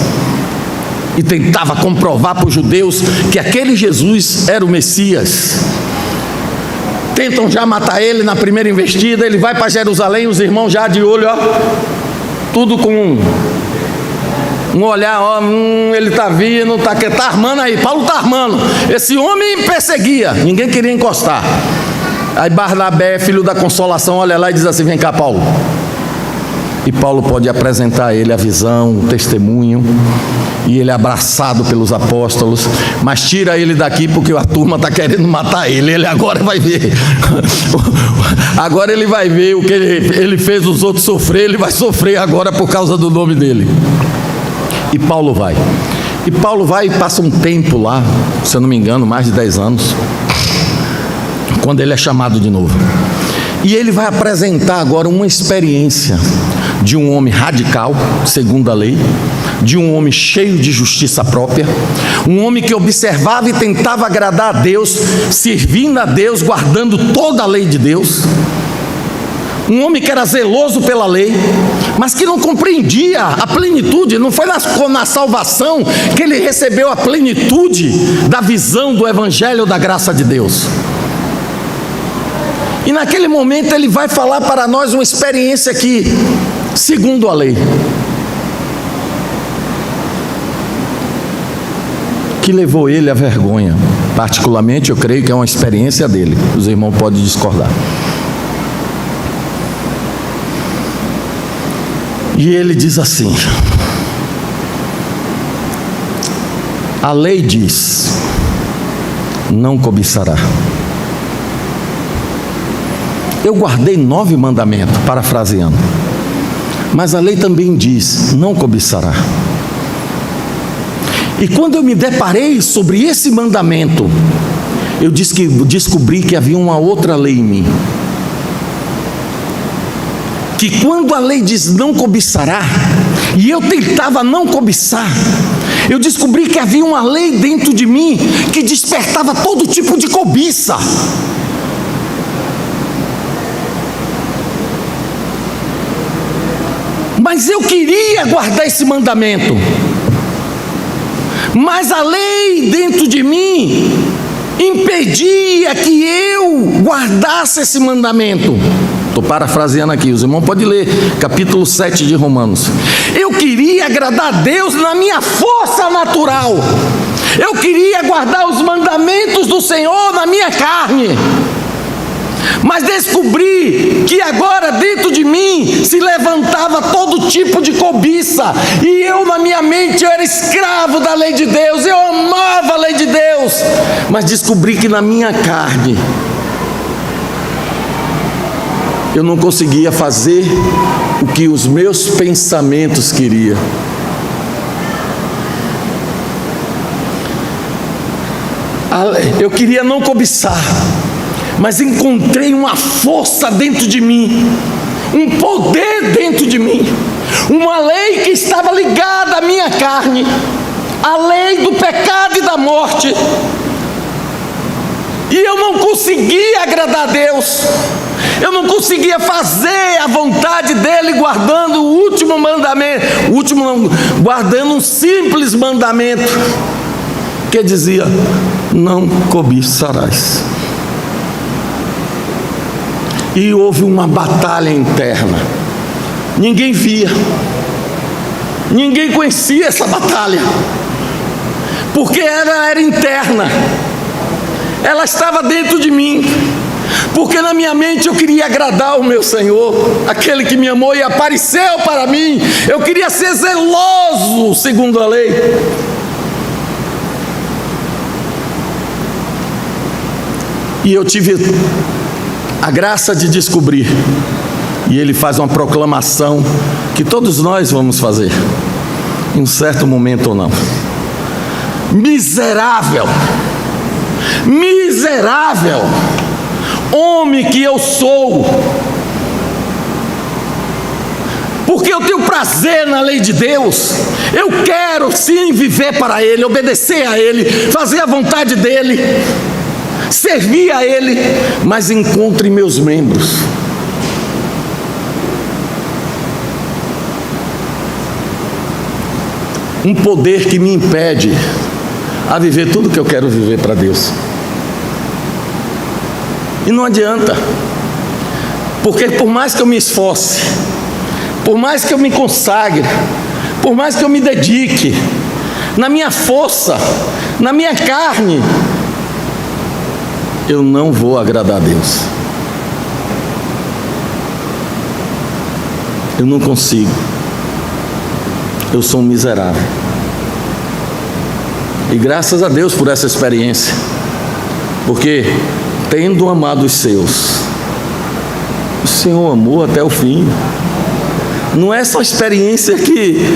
E tentava comprovar para os judeus que aquele Jesus era o Messias. Tentam já matar ele na primeira investida. Ele vai para Jerusalém, os irmãos já de olho, tudo com um olhar, ele está vindo, está armando aí. Paulo está armando. Esse homem perseguia, ninguém queria encostar. Aí Barnabé, filho da consolação, olha lá e diz assim: vem cá, Paulo. E Paulo pode apresentar a ele a visão, o testemunho, e ele é abraçado pelos apóstolos, mas tira ele daqui porque a turma está querendo matar ele. Ele agora vai ver, agora ele vai ver o que ele fez os outros sofrer, ele vai sofrer agora por causa do nome dele. E Paulo vai e passa um tempo lá, se eu não me engano, mais de 10 anos, quando ele é chamado de novo. E ele vai apresentar agora uma experiência de um homem radical, segundo a lei, de um homem cheio de justiça própria, um homem que observava e tentava agradar a Deus, servindo a Deus, guardando toda a lei de Deus, um homem que era zeloso pela lei, mas que não compreendia a plenitude. Não foi na salvação que ele recebeu a plenitude da visão do Evangelho da graça de Deus. E naquele momento ele vai falar para nós uma experiência que, segundo a lei, que levou ele à vergonha. Particularmente eu creio que é uma experiência dele. Os irmãos podem discordar. E ele diz assim: a lei diz, não cobiçará. Eu guardei 9 mandamentos, parafraseando, mas a lei também diz, não cobiçará. E quando eu me deparei sobre esse mandamento, eu descobri que havia uma outra lei em mim. Que quando a lei diz não cobiçará, e eu tentava não cobiçar, eu descobri que havia uma lei dentro de mim que despertava todo tipo de cobiça. Mas eu queria guardar esse mandamento, mas a lei dentro de mim impedia que eu guardasse esse mandamento. Estou parafraseando aqui, os irmãos podem ler capítulo 7 de Romanos. Eu queria agradar a Deus na minha força natural, eu queria guardar os mandamentos do Senhor na minha carne, mas descobri que agora dentro de mim se levantava todo tipo de cobiça, e eu na minha mente eu era escravo da lei de Deus, eu amava a lei de Deus, mas descobri que na minha carne eu não conseguia fazer o que os meus pensamentos queriam. Eu queria não cobiçar, mas encontrei uma força dentro de mim, um poder dentro de mim, uma lei que estava ligada à minha carne, a lei do pecado e da morte, e eu não conseguia agradar a Deus, eu não conseguia fazer a vontade dele guardando o último mandamento, guardando um simples mandamento que dizia, não cobiçarás. E houve uma batalha interna, ninguém via, ninguém conhecia essa batalha, porque ela era interna, ela estava dentro de mim, porque na minha mente eu queria agradar o meu Senhor, aquele que me amou e apareceu para mim. Eu queria ser zeloso segundo a lei, e eu tive a graça de descobrir, e ele faz uma proclamação que todos nós vamos fazer em um certo momento ou não: miserável, miserável homem que eu sou, porque eu tenho prazer na lei de Deus, eu quero sim viver para Ele, obedecer a Ele, fazer a vontade dEle, servir a Ele, mas encontre meus membros um poder que me impede a viver tudo que eu quero viver para Deus. E não adianta, porque por mais que eu me esforce, por mais que eu me consagre, por mais que eu me dedique, na minha força, na minha carne, eu não vou agradar a Deus. Eu não consigo. Eu sou um miserável. E graças a Deus por essa experiência, porque tendo amado os seus, o Senhor amou até o fim. Não é só experiência que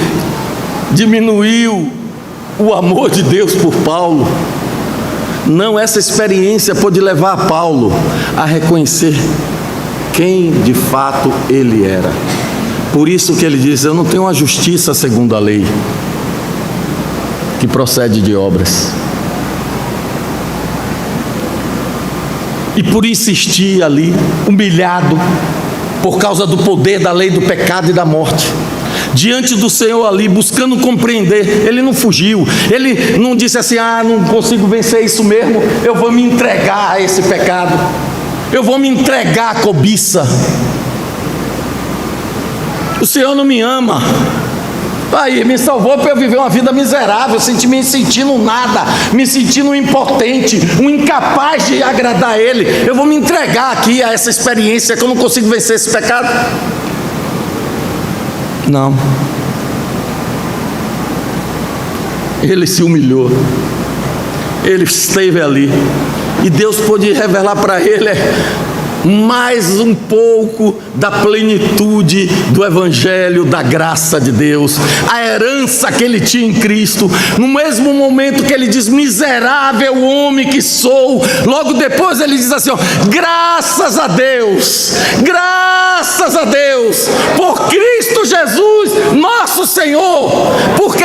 diminuiu o amor de Deus por Paulo. Não, essa experiência pôde levar Paulo a reconhecer quem de fato ele era. Por isso que ele diz: eu não tenho uma justiça segundo a lei, que procede de obras. E por insistir ali, humilhado, por causa do poder da lei do pecado e da morte, diante do Senhor ali, buscando compreender, ele não fugiu, ele não disse assim: não consigo vencer isso mesmo, eu vou me entregar a esse pecado, eu vou me entregar à cobiça. O Senhor não me ama. Aí, me salvou para eu viver uma vida miserável, me sentindo nada, me sentindo impotente, um incapaz de agradar a Ele. Eu vou me entregar aqui a essa experiência que eu não consigo vencer esse pecado. Não. Ele se humilhou, ele esteve ali, e Deus pôde revelar para ele mais um pouco da plenitude do Evangelho, da graça de Deus, a herança que ele tinha em Cristo. No mesmo momento que ele diz: miserável homem que sou, logo depois ele diz assim: graças a Deus, por Cristo Jesus, nosso Senhor. Por quê?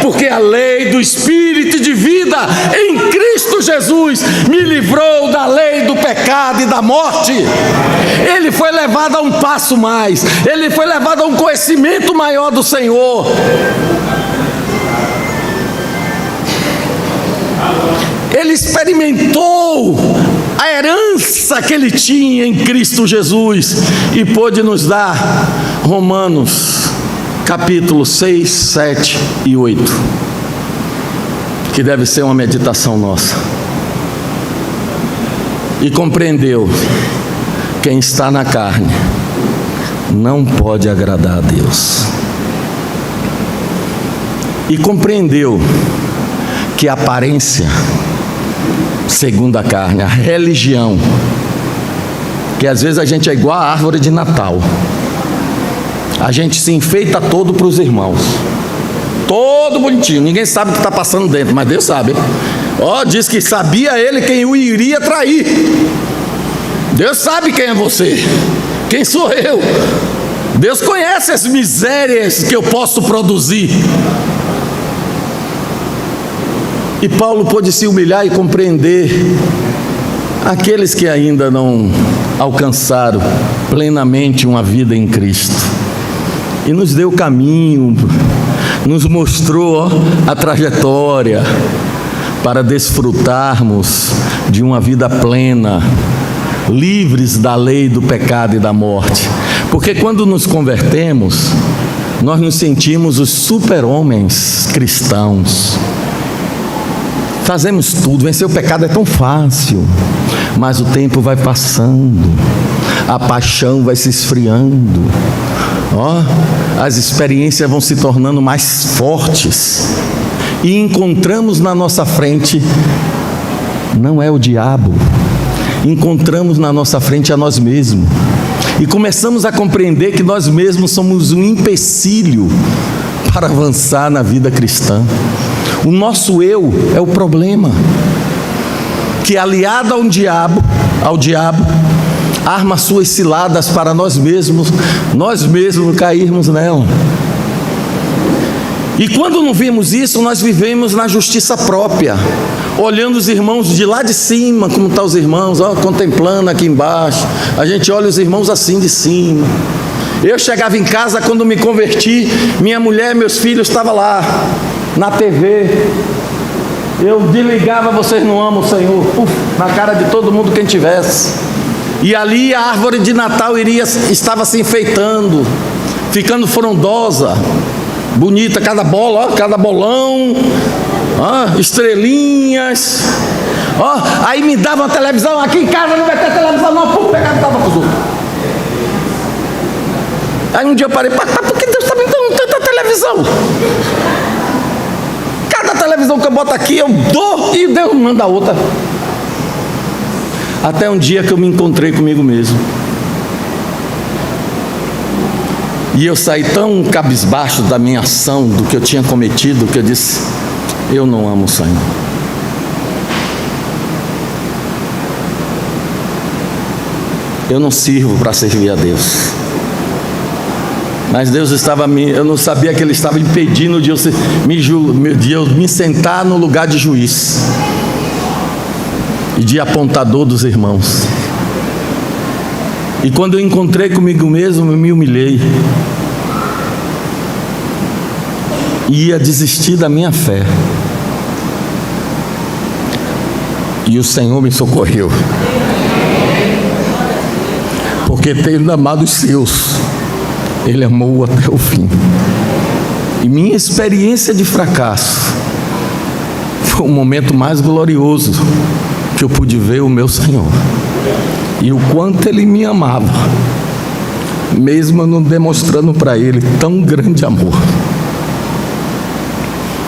Porque a lei do Espírito de vida em Cristo Jesus me livrou da lei do pecado e da morte. Ele foi levado a um passo mais, ele foi levado a um conhecimento maior do Senhor. Ele experimentou a herança que ele tinha em Cristo Jesus e pôde nos dar Romanos capítulo 6, 7 e 8, que deve ser uma meditação nossa. E compreendeu: quem está na carne não pode agradar a Deus. E compreendeu que a aparência, segundo a carne, a religião, que às vezes a gente é igual a árvore de Natal, a gente se enfeita todo para os irmãos, todo bonitinho, ninguém sabe o que está passando dentro, mas Deus sabe. Diz que sabia ele quem o iria trair. Deus sabe quem é você, quem sou eu. Deus conhece as misérias que eu posso produzir. E Paulo pôde se humilhar e compreender aqueles que ainda não alcançaram plenamente uma vida em Cristo, e nos deu o caminho, nos mostrou a trajetória para desfrutarmos de uma vida plena, livres da lei do pecado e da morte. Porque quando nos convertemos, nós nos sentimos os super-homens cristãos. Fazemos tudo, vencer o pecado é tão fácil, mas o tempo vai passando, a paixão vai se esfriando, as experiências vão se tornando mais fortes, e encontramos na nossa frente, não é o diabo, encontramos na nossa frente a nós mesmos, e começamos a compreender que nós mesmos somos um empecilho para avançar na vida cristã. O nosso eu é o problema, que aliado ao diabo, arma suas ciladas para nós mesmos cairmos nela. E quando não vemos isso, nós vivemos na justiça própria, olhando os irmãos de lá de cima, como estão os irmãos, contemplando aqui embaixo. A gente olha os irmãos assim de cima. Eu chegava em casa, quando me converti, minha mulher e meus filhos estavam lá na TV, eu desligava: vocês não amam o Senhor, na cara de todo mundo quem tivesse. E ali a árvore de Natal estava se enfeitando, ficando frondosa, bonita, cada bola, cada bolão, estrelinhas. Aí me dava uma televisão, aqui em casa não vai ter televisão não, pegava e dava para os outros. Aí um dia eu parei: por que Deus está me dando tanta televisão? Cada televisão que eu boto aqui eu dou e Deus manda outra. Até um dia que eu me encontrei comigo mesmo, e eu saí tão cabisbaixo da minha ação, do que eu tinha cometido, que eu disse: eu não amo o Senhor. Eu não sirvo para servir a Deus. Mas Deus eu não sabia que Ele estava impedindo de eu me sentar no lugar de juiz e de apontador dos irmãos. E quando eu encontrei comigo mesmo, eu me humilhei e ia desistir da minha fé. E o Senhor me socorreu, porque tendo amado os seus, Ele amou até o fim. E minha experiência de fracasso foi o momento mais glorioso que eu pude ver o meu Senhor, e o quanto Ele me amava, mesmo eu não demonstrando para Ele tão grande amor.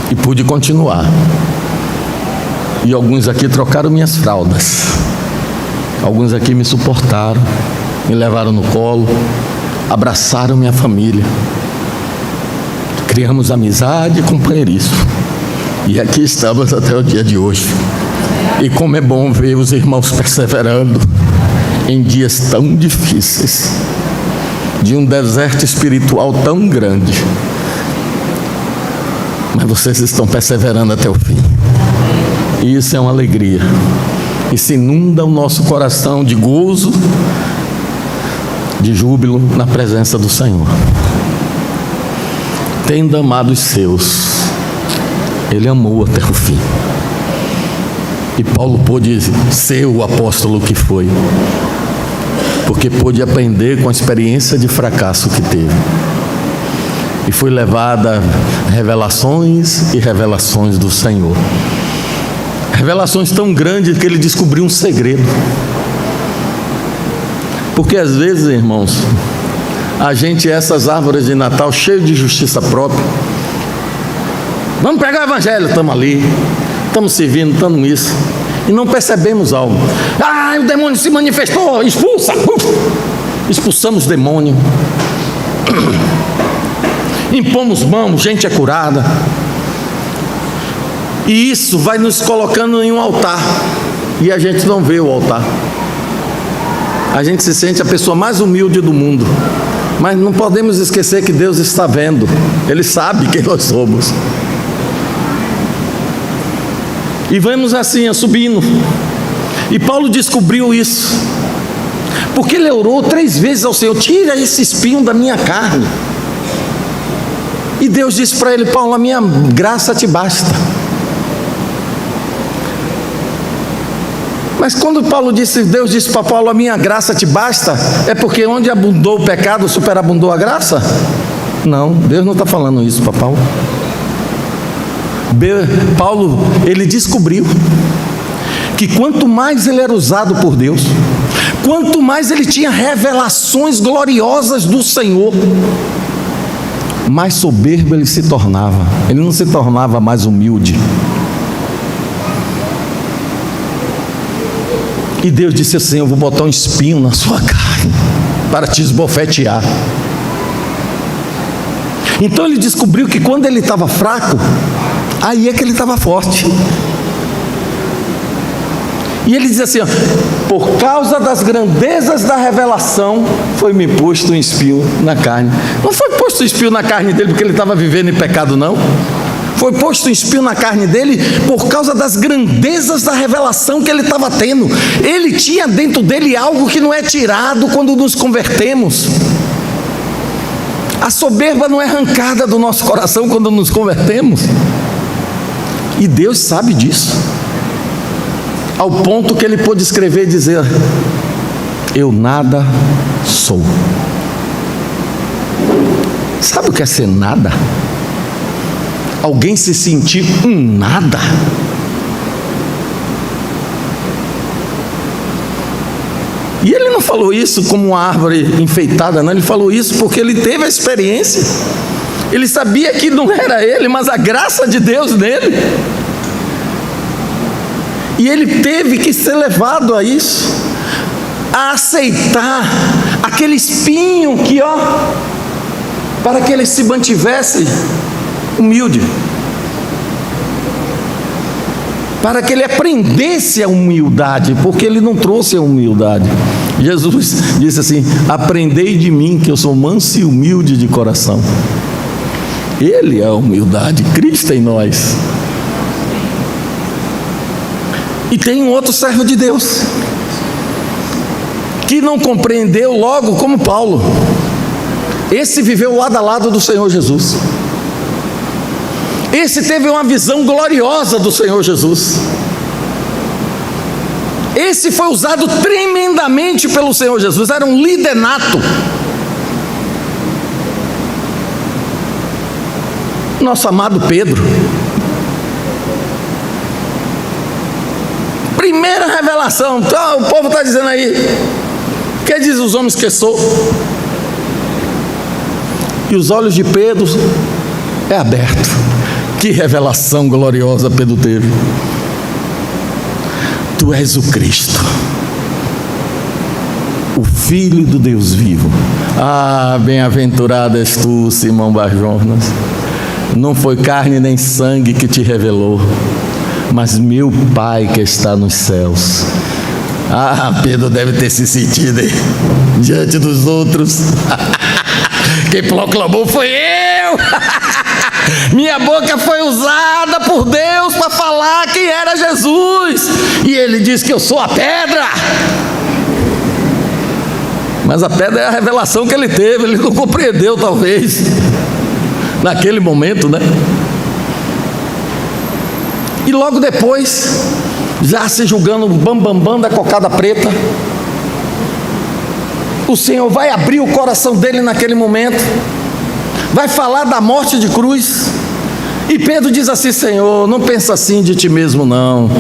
E pude continuar. E alguns aqui trocaram minhas fraldas, alguns aqui me suportaram, me levaram no colo, abraçaram minha família, criamos amizade e companheirismo, e aqui estamos até o dia de hoje. E como é bom ver os irmãos perseverando em dias tão difíceis, de um deserto espiritual tão grande, mas vocês estão perseverando até o fim, e isso é uma alegria. Isso inunda o nosso coração de gozo, de júbilo na presença do Senhor. Tendo amado os seus, Ele amou até o fim. E Paulo pôde ser o apóstolo que foi, porque pôde aprender com a experiência de fracasso que teve. E foi levada a revelações e revelações do Senhor. Revelações tão grandes que ele descobriu um segredo. Porque às vezes, irmãos, a gente, essas árvores de Natal cheias de justiça própria, vamos pregar o evangelho, estamos ali, estamos servindo, estamos isso, e não percebemos algo. O demônio se manifestou, expulsa! Expulsamos o demônio, impomos mãos, gente é curada. E isso vai nos colocando em um altar, e a gente não vê o altar. A gente se sente a pessoa mais humilde do mundo, mas não podemos esquecer que Deus está vendo. Ele sabe quem nós somos. E vamos assim, subindo. E Paulo descobriu isso, porque ele orou 3 vezes ao Senhor: tira esse espinho da minha carne. E Deus disse para ele: Paulo, a minha graça te basta. Mas quando Deus disse para Paulo: a minha graça te basta, é porque onde abundou o pecado, superabundou a graça? Não, Deus não está falando isso para Paulo. Paulo, ele descobriu que quanto mais ele era usado por Deus, quanto mais ele tinha revelações gloriosas do Senhor, mais soberbo ele se tornava. Ele não se tornava mais humilde. E Deus disse assim: eu vou botar um espinho na sua carne para te esbofetear. Então ele descobriu que quando ele estava fraco, aí é que ele estava forte. E ele diz assim: por causa das grandezas da revelação, foi-me posto um espinho na carne. Não foi posto um espinho na carne dele porque ele estava vivendo em pecado, não. Foi posto um espinho na carne dele por causa das grandezas da revelação que ele estava tendo. Ele tinha dentro dele algo que não é tirado quando nos convertemos. A soberba não é arrancada do nosso coração quando nos convertemos. E Deus sabe disso, ao ponto que ele pôde escrever e dizer: eu nada sou. Sabe o que é ser nada? Alguém se sentir um nada. E ele não falou isso como uma árvore enfeitada, não. Ele falou isso porque ele teve a experiência. Ele sabia que não era ele, mas a graça de Deus nele. E ele teve que ser levado a isso, a aceitar aquele espinho que, para que ele se mantivesse humilde. para que ele aprendesse a humildade, porque ele não trouxe a humildade. Jesus disse assim: aprendei de mim, que eu sou manso e humilde de coração. Ele é a humildade, Cristo em nós. E tem um outro servo de Deus, que não compreendeu logo como Paulo. Esse viveu lado a lado do Senhor Jesus. Esse teve uma visão gloriosa do Senhor Jesus. Esse foi usado tremendamente pelo Senhor Jesus. Era um líder nato. Nosso amado Pedro. Primeira revelação. Então, o povo está dizendo aí: que diz os homens que sou? E os olhos de Pedro é aberto. Que revelação gloriosa Pedro teve. Tu és o Cristo, o Filho do Deus vivo. Ah, bem-aventurado és tu, Simão Barjonas. Não foi carne nem sangue que te revelou, mas meu Pai que está nos céus. Ah, Pedro deve ter se sentido aí, diante dos outros. Quem proclamou foi eu. Minha boca foi usada por Deus para falar quem era Jesus. E ele diz que eu sou a pedra. Mas a pedra é a revelação que ele teve. Ele não compreendeu, talvez, naquele momento, né? E logo depois, já se julgando o bambambam da cocada preta, o Senhor vai abrir o coração dele naquele momento, vai falar da morte de cruz. E Pedro diz assim: Senhor, não pensa assim de ti mesmo não.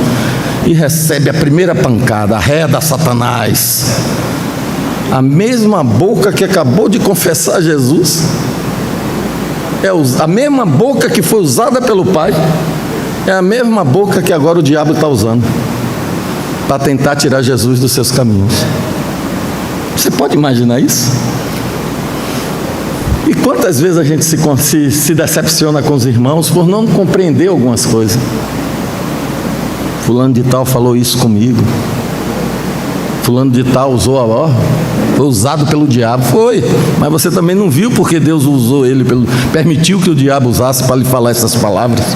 E recebe a primeira pancada, arreda Satanás. A mesma boca que acabou de confessar Jesus, é a mesma boca que foi usada pelo Pai, é a mesma boca que agora o diabo está usando para tentar tirar Jesus dos seus caminhos. Você pode imaginar isso? E quantas vezes a gente se decepciona com os irmãos por não compreender algumas coisas. Fulano de tal falou isso comigo. Fulano de tal usou foi usado pelo diabo. Foi, mas você também não viu porque Deus usou ele, permitiu que o diabo usasse para lhe falar essas palavras.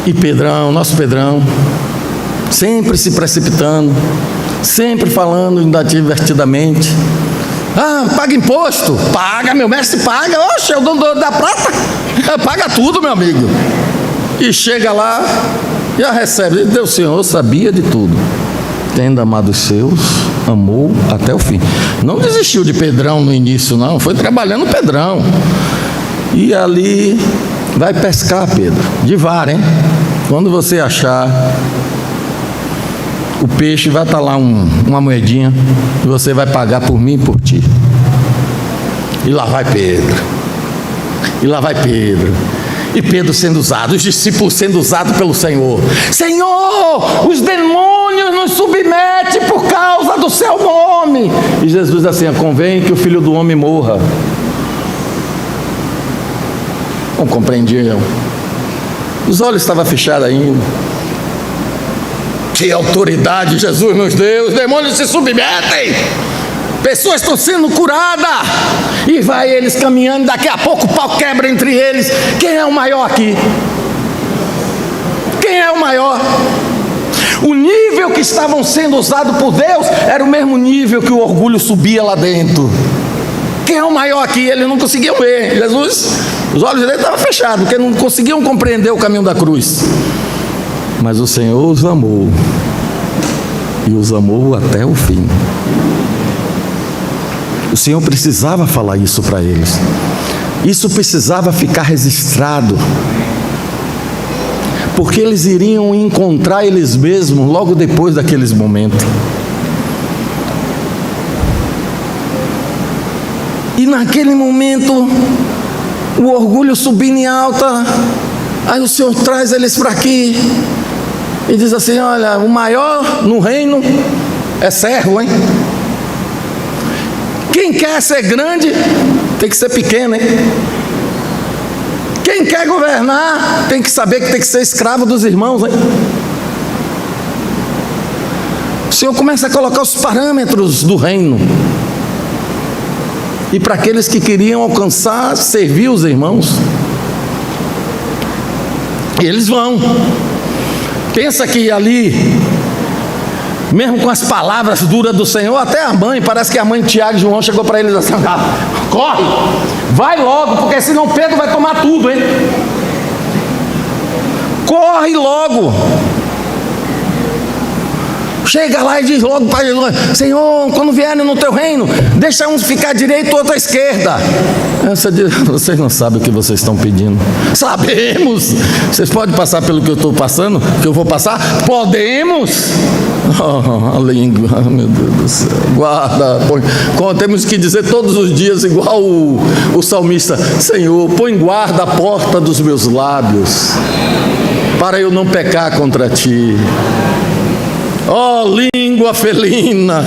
E Pedrão, nosso Pedrão, sempre se precipitando, sempre falando divertidamente: ah, paga imposto? Paga, meu mestre, paga. Oxe, é o dono da prata, paga tudo, meu amigo. E chega lá, já recebe. Deus, Senhor, sabia de tudo, tendo amado os seus, amou até o fim. Não desistiu de Pedrão no início, não, foi trabalhando Pedrão. E ali vai pescar, Pedro, de vara, hein? Quando você achar o peixe, vai estar lá uma moedinha, e você vai pagar por mim e por ti. E lá vai Pedro. E lá vai Pedro. E Pedro sendo usado, os discípulos sendo usados pelo Senhor. Senhor, os demônios nos submetem por causa do seu nome. E Jesus diz assim: convém que o Filho do Homem morra. Não compreendiam. Os olhos estavam fechados ainda. Que autoridade Jesus nos deu. Os demônios se submetem. Pessoas estão sendo curadas. E vai eles caminhando. Daqui a pouco o pau quebra entre eles. Quem é o maior aqui? Quem é o maior? O nível que estavam sendo usados por Deus era o mesmo nível que o orgulho subia lá dentro. Quem é o maior aqui? Eles não conseguiam ver. Jesus, os olhos dele estavam fechados, porque não conseguiam compreender o caminho da cruz. Mas o Senhor os amou, e os amou até o fim. O Senhor precisava falar isso para eles. Isso precisava ficar registrado, porque eles iriam encontrar eles mesmos logo depois daqueles momentos. E naquele momento, o orgulho subindo em alta, aí o Senhor traz eles para aqui e diz assim: olha, o maior no reino é servo, hein? Quem quer ser grande tem que ser pequeno, hein? Quem quer governar tem que saber que tem que ser escravo dos irmãos, hein? O Senhor começa a colocar os parâmetros do reino. E para aqueles que queriam alcançar, servir os irmãos, eles vão. Pensa que ali, mesmo com as palavras duras do Senhor, até a mãe, parece que a mãe de Tiago e João chegou para eles assim: corre, vai logo, porque senão Pedro vai tomar tudo, hein? Corre logo. Chega lá e diz logo para Jesus: Senhor, quando vierem no teu reino, deixa uns ficar à direita e outro à esquerda. Vocês não sabem o que vocês estão pedindo. Sabemos. Vocês podem passar pelo que eu estou passando, que eu vou passar? Podemos. A língua, meu Deus do céu. Guarda, temos que dizer todos os dias, igual o salmista: Senhor, põe guarda a porta dos meus lábios, para eu não pecar contra ti. Língua felina,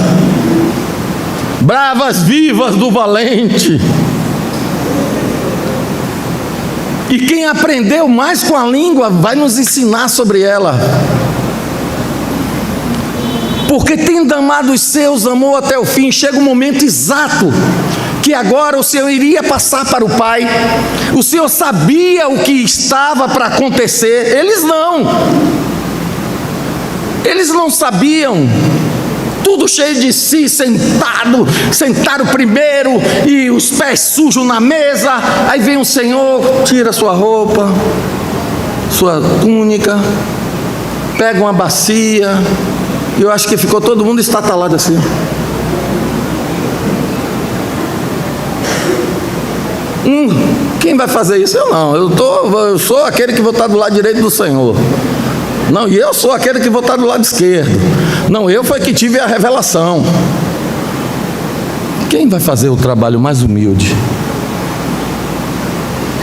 bravas vivas do valente. E quem aprendeu mais com a língua vai nos ensinar sobre ela. Porque tendo amado os seus, amou até o fim. Chega o momento exato que agora o Senhor iria passar para o Pai. O Senhor sabia o que estava para acontecer. Eles não sabiam. Tudo cheio de si, sentaram primeiro e os pés sujos na mesa. Aí vem o Senhor, tira sua roupa, sua túnica, pega uma bacia. E eu acho que ficou todo mundo estatalado assim. Quem vai fazer isso? Eu não. Eu sou aquele que vou estar do lado direito do Senhor. Não, e eu sou aquele que vou estar do lado esquerdo. Não, eu foi que tive a revelação. Quem vai fazer o trabalho mais humilde?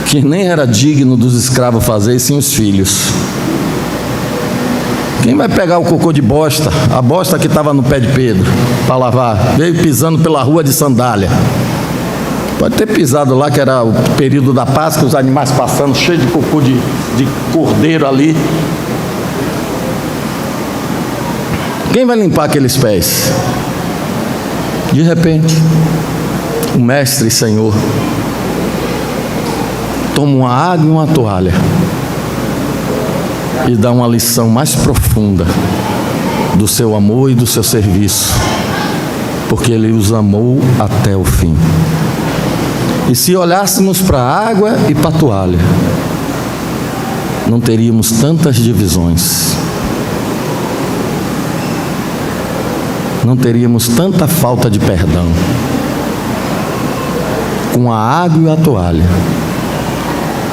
Que nem era digno dos escravos fazer, e sim os filhos. Quem vai pegar o cocô de bosta, a bosta que estava no pé de Pedro, para lavar? Veio pisando pela rua de sandália. Pode ter pisado lá, que era o período da Páscoa, os animais passando, cheio de cocô de cordeiro ali. Quem vai limpar aqueles pés? De repente, o Mestre e Senhor toma uma água e uma toalha e dá uma lição mais profunda do seu amor e do seu serviço, porque Ele os amou até o fim. E se olhássemos para a água e para a toalha, não teríamos tantas divisões, não teríamos tanta falta de perdão. Com a água e a toalha,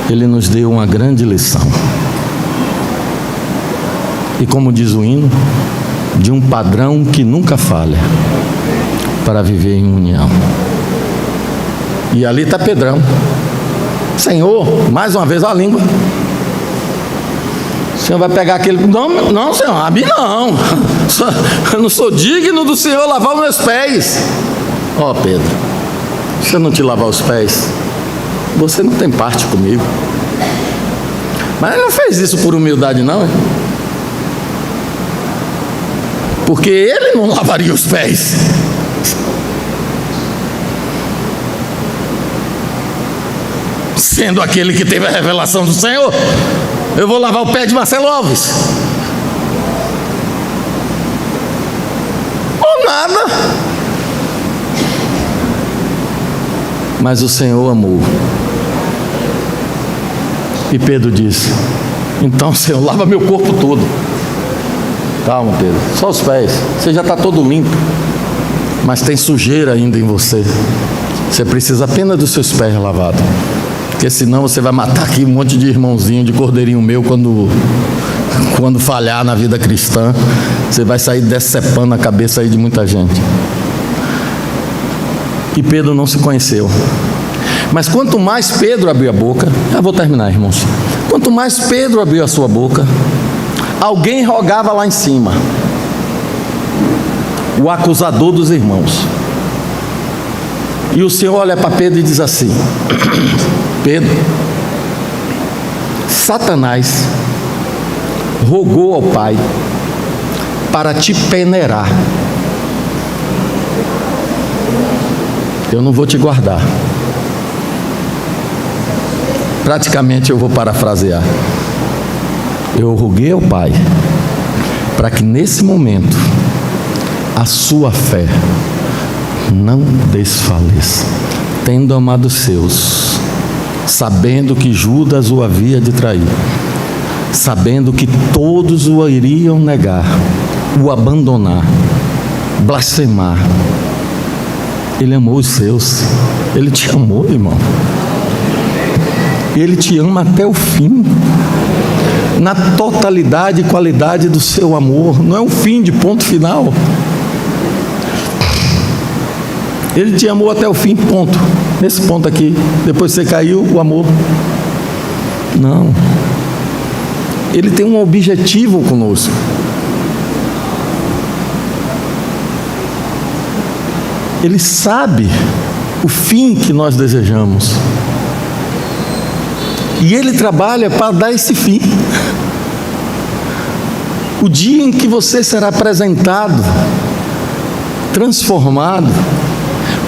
Ele nos deu uma grande lição. E como diz o hino, de um padrão que nunca falha, para viver em união. E ali está Pedrão. Senhor, mais uma vez a língua. O Senhor vai pegar aquele... Não, Senhor, abre não. Eu não sou digno do Senhor lavar os meus pés. Pedro, se eu não te lavar os pés, você não tem parte comigo. Mas ele não fez isso por humildade, não. Porque ele não lavaria os pés. Sendo aquele que teve a revelação do Senhor, eu vou lavar o pé de Marcelo Alves? Ou nada. Mas o Senhor amou. E Pedro disse: então, Senhor, lava meu corpo todo. Calma, Pedro, só os pés. Você já está todo limpo, mas tem sujeira ainda em você. Você precisa apenas dos seus pés lavados. Porque senão você vai matar aqui um monte de irmãozinho, de cordeirinho meu, quando falhar na vida cristã. Você vai sair decepando a cabeça aí de muita gente. E Pedro não se conheceu. Mas quanto mais Pedro abriu a boca, já vou terminar, irmãos. Quanto mais Pedro abriu a sua boca, alguém rogava lá em cima, o acusador dos irmãos. E o Senhor olha para Pedro e diz assim: Pedro, Satanás rogou ao Pai para te peneirar. Eu não vou te guardar. Praticamente eu vou parafrasear. Eu roguei ao Pai para que nesse momento a sua fé não desfaleça, tendo amado os seus, sabendo que Judas o havia de trair, sabendo que todos o iriam negar, o abandonar, blasfemar. Ele amou os seus. Ele te amou, irmão. Ele te ama até o fim, na totalidade e qualidade do seu amor. Não é um fim de ponto final. Ele te amou até o fim, ponto. Nesse ponto aqui. Depois você caiu, o amor. Não. Ele tem um objetivo conosco. Ele sabe o fim que nós desejamos. E Ele trabalha para dar esse fim. O dia em que você será apresentado, transformado,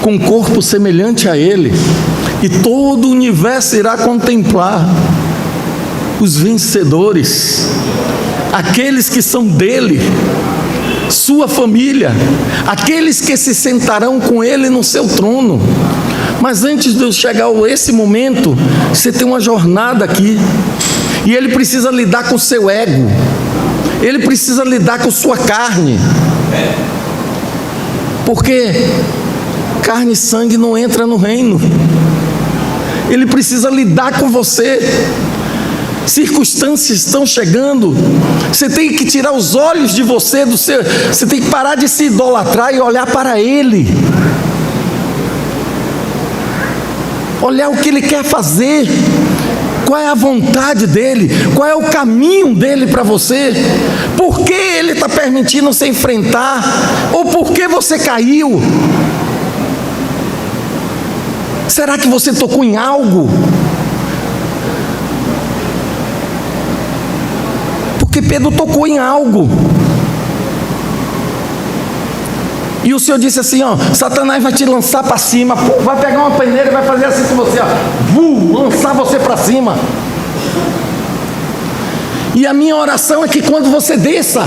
com um corpo semelhante a Ele, e todo o universo irá contemplar os vencedores, aqueles que são dele, sua família, aqueles que se sentarão com Ele no seu trono. Mas antes de eu chegar a esse momento, você tem uma jornada aqui, e Ele precisa lidar com o seu ego, Ele precisa lidar com sua carne, porque carne e sangue não entra no reino. Ele precisa lidar com você. Circunstâncias estão chegando, você tem que tirar os olhos de você, você tem que parar de se idolatrar e olhar para Ele, olhar o que Ele quer fazer, qual é a vontade dEle, qual é o caminho dEle para você, por que Ele está permitindo você enfrentar, ou por que você caiu. Será que você tocou em algo? Porque Pedro tocou em algo. E o Senhor disse assim, ó, Satanás vai te lançar para cima, vai pegar uma peneira e vai fazer assim com você, ó, lançar você para cima. E a minha oração é que quando você desça,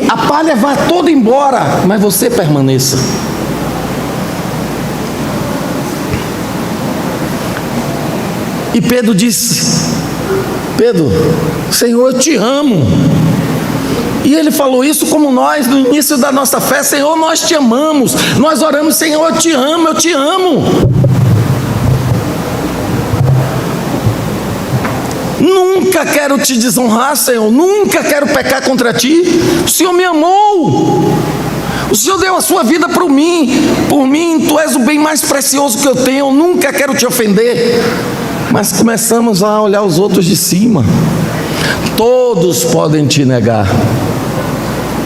a palha vá toda embora, mas você permaneça. E Pedro disse, Pedro, Senhor, eu te amo. E ele falou isso como nós, no início da nossa fé, Senhor, nós te amamos. Nós oramos, Senhor, eu te amo, eu te amo. Nunca quero te desonrar, Senhor, nunca quero pecar contra ti. O Senhor me amou. O Senhor deu a sua vida por mim, tu és o bem mais precioso que eu tenho, eu nunca quero te ofender. Mas começamos a olhar os outros de cima. Todos podem te negar.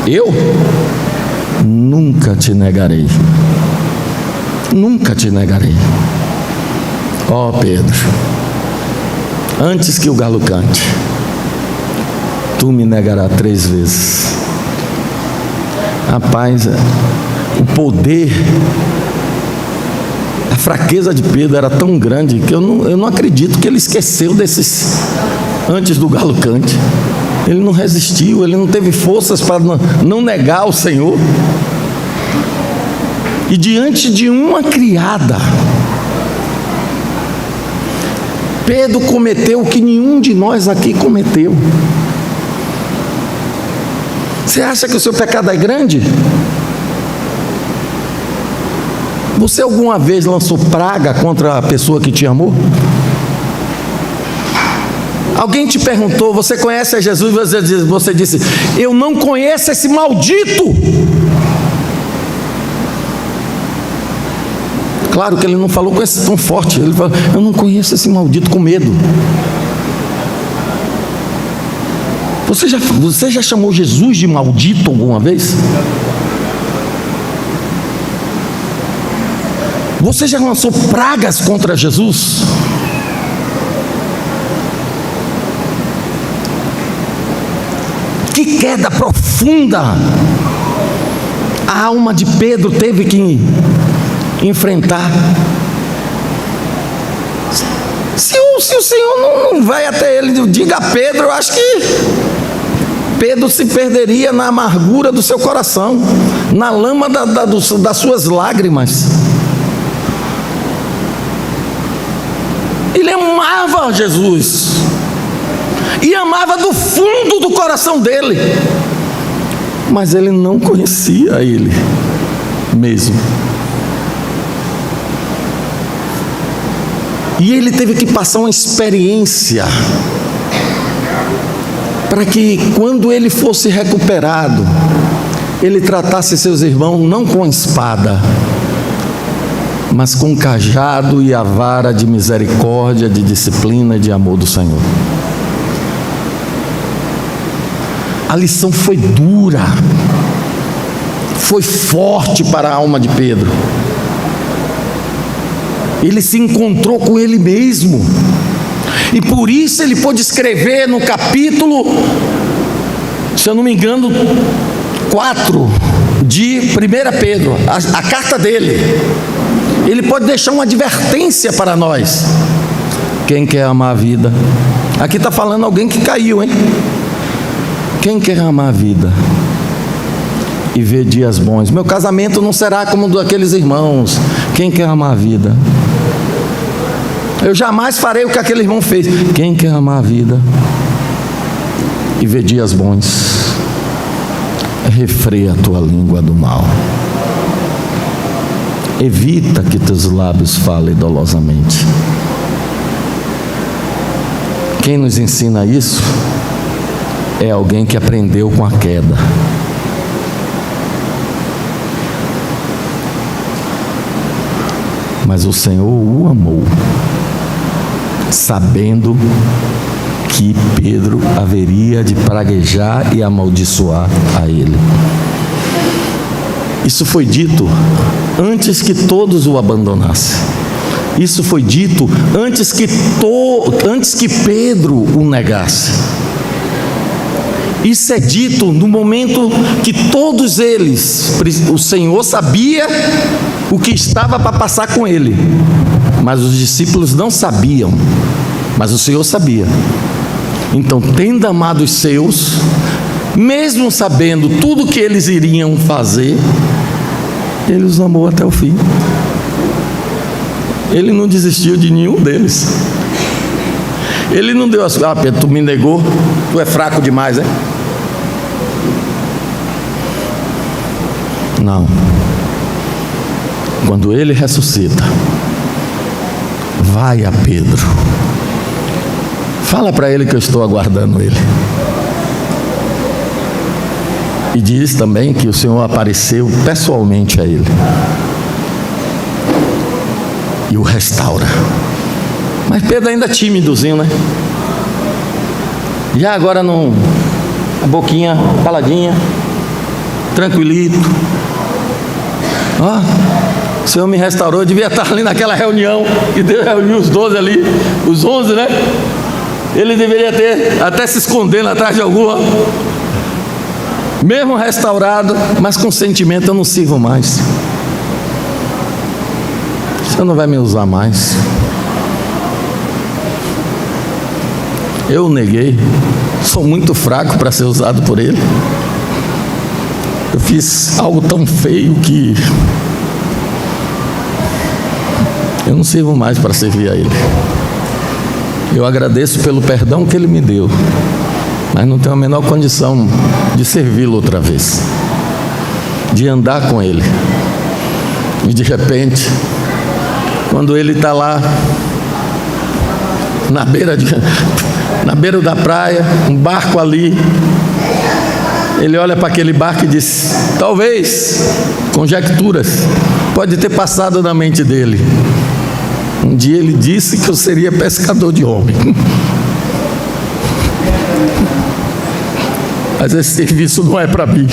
Eu nunca te negarei. Nunca te negarei. Ó Pedro, antes que o galo cante, tu me negarás 3 vezes. Rapaz, o poder, a fraqueza de Pedro era tão grande que eu não acredito que ele esqueceu desses antes do galo cante. Ele não resistiu, ele não teve forças para não negar o Senhor. E diante de uma criada, Pedro cometeu o que nenhum de nós aqui cometeu. Você acha que o seu pecado é grande? Você alguma vez lançou praga contra a pessoa que te amou? Alguém te perguntou, você conhece a Jesus? Você disse, eu não conheço esse maldito. Claro que ele não falou com esse tom forte. Ele falou, eu não conheço esse maldito, com medo. Você já chamou Jesus de maldito alguma vez? Você já lançou pragas contra Jesus? Que queda profunda a alma de Pedro teve que enfrentar. Se o Senhor não vai até ele, diga a Pedro, eu acho que Pedro se perderia na amargura do seu coração, na lama das suas lágrimas. Ele amava Jesus, e amava do fundo do coração dele, mas ele não conhecia ele mesmo. E ele teve que passar uma experiência para que, quando ele fosse recuperado, ele tratasse seus irmãos não com espada, mas com o cajado e a vara de misericórdia, de disciplina e de amor do Senhor. A lição foi dura, foi forte para a alma de Pedro. Ele se encontrou com ele mesmo, e por isso ele pôde escrever no capítulo, se eu não me engano, 4 de 1 Pedro, a carta dele. Ele pode deixar uma advertência para nós. Quem quer amar a vida? Aqui está falando alguém que caiu, hein? Quem quer amar a vida e ver dias bons? Meu casamento não será como o daqueles irmãos. Quem quer amar a vida? Eu jamais farei o que aquele irmão fez. Quem quer amar a vida e ver dias bons? Refreia a tua língua do mal. Evita que teus lábios falem dolosamente. Quem nos ensina isso é alguém que aprendeu com a queda. Mas o Senhor o amou, sabendo que Pedro haveria de praguejar e amaldiçoar a ele. Isso foi dito antes que todos o abandonassem. Isso foi dito antes que Pedro o negasse. Isso é dito no momento que todos eles, o Senhor sabia o que estava para passar com ele, mas os discípulos não sabiam, mas o Senhor sabia. Então, tendo amado os seus, mesmo sabendo tudo que eles iriam fazer, ele os amou até o fim. Ele não desistiu de nenhum deles. Ele não deu as... Pedro, tu me negou, tu é fraco demais, hein? Não. Quando ele ressuscita, vai a Pedro, fala para ele que eu estou aguardando ele, e diz também que o Senhor apareceu pessoalmente a ele e o restaura. Mas Pedro ainda tímidozinho, né? Já agora não, a boquinha caladinha, tranquilito. Ó, o Senhor me restaurou. Eu devia estar ali naquela reunião que Deus reuniu os 12 ali, os 11, né? Ele deveria ter até se escondendo atrás de alguma, mesmo restaurado, mas com sentimento: eu não sirvo mais, o Senhor não vai me usar mais. Eu o neguei, sou muito fraco para ser usado por ele. Eu fiz algo tão feio que eu não sirvo mais para servir a ele. Eu agradeço pelo perdão que ele me deu, mas não tenho a menor condição de servi-lo outra vez, de andar com ele. E de repente, quando ele está lá na beira da praia, um barco ali, ele olha para aquele barco e diz, talvez, conjecturas, pode ter passado na mente dele: um dia ele disse que eu seria pescador de homem. Mas esse serviço não é para mim.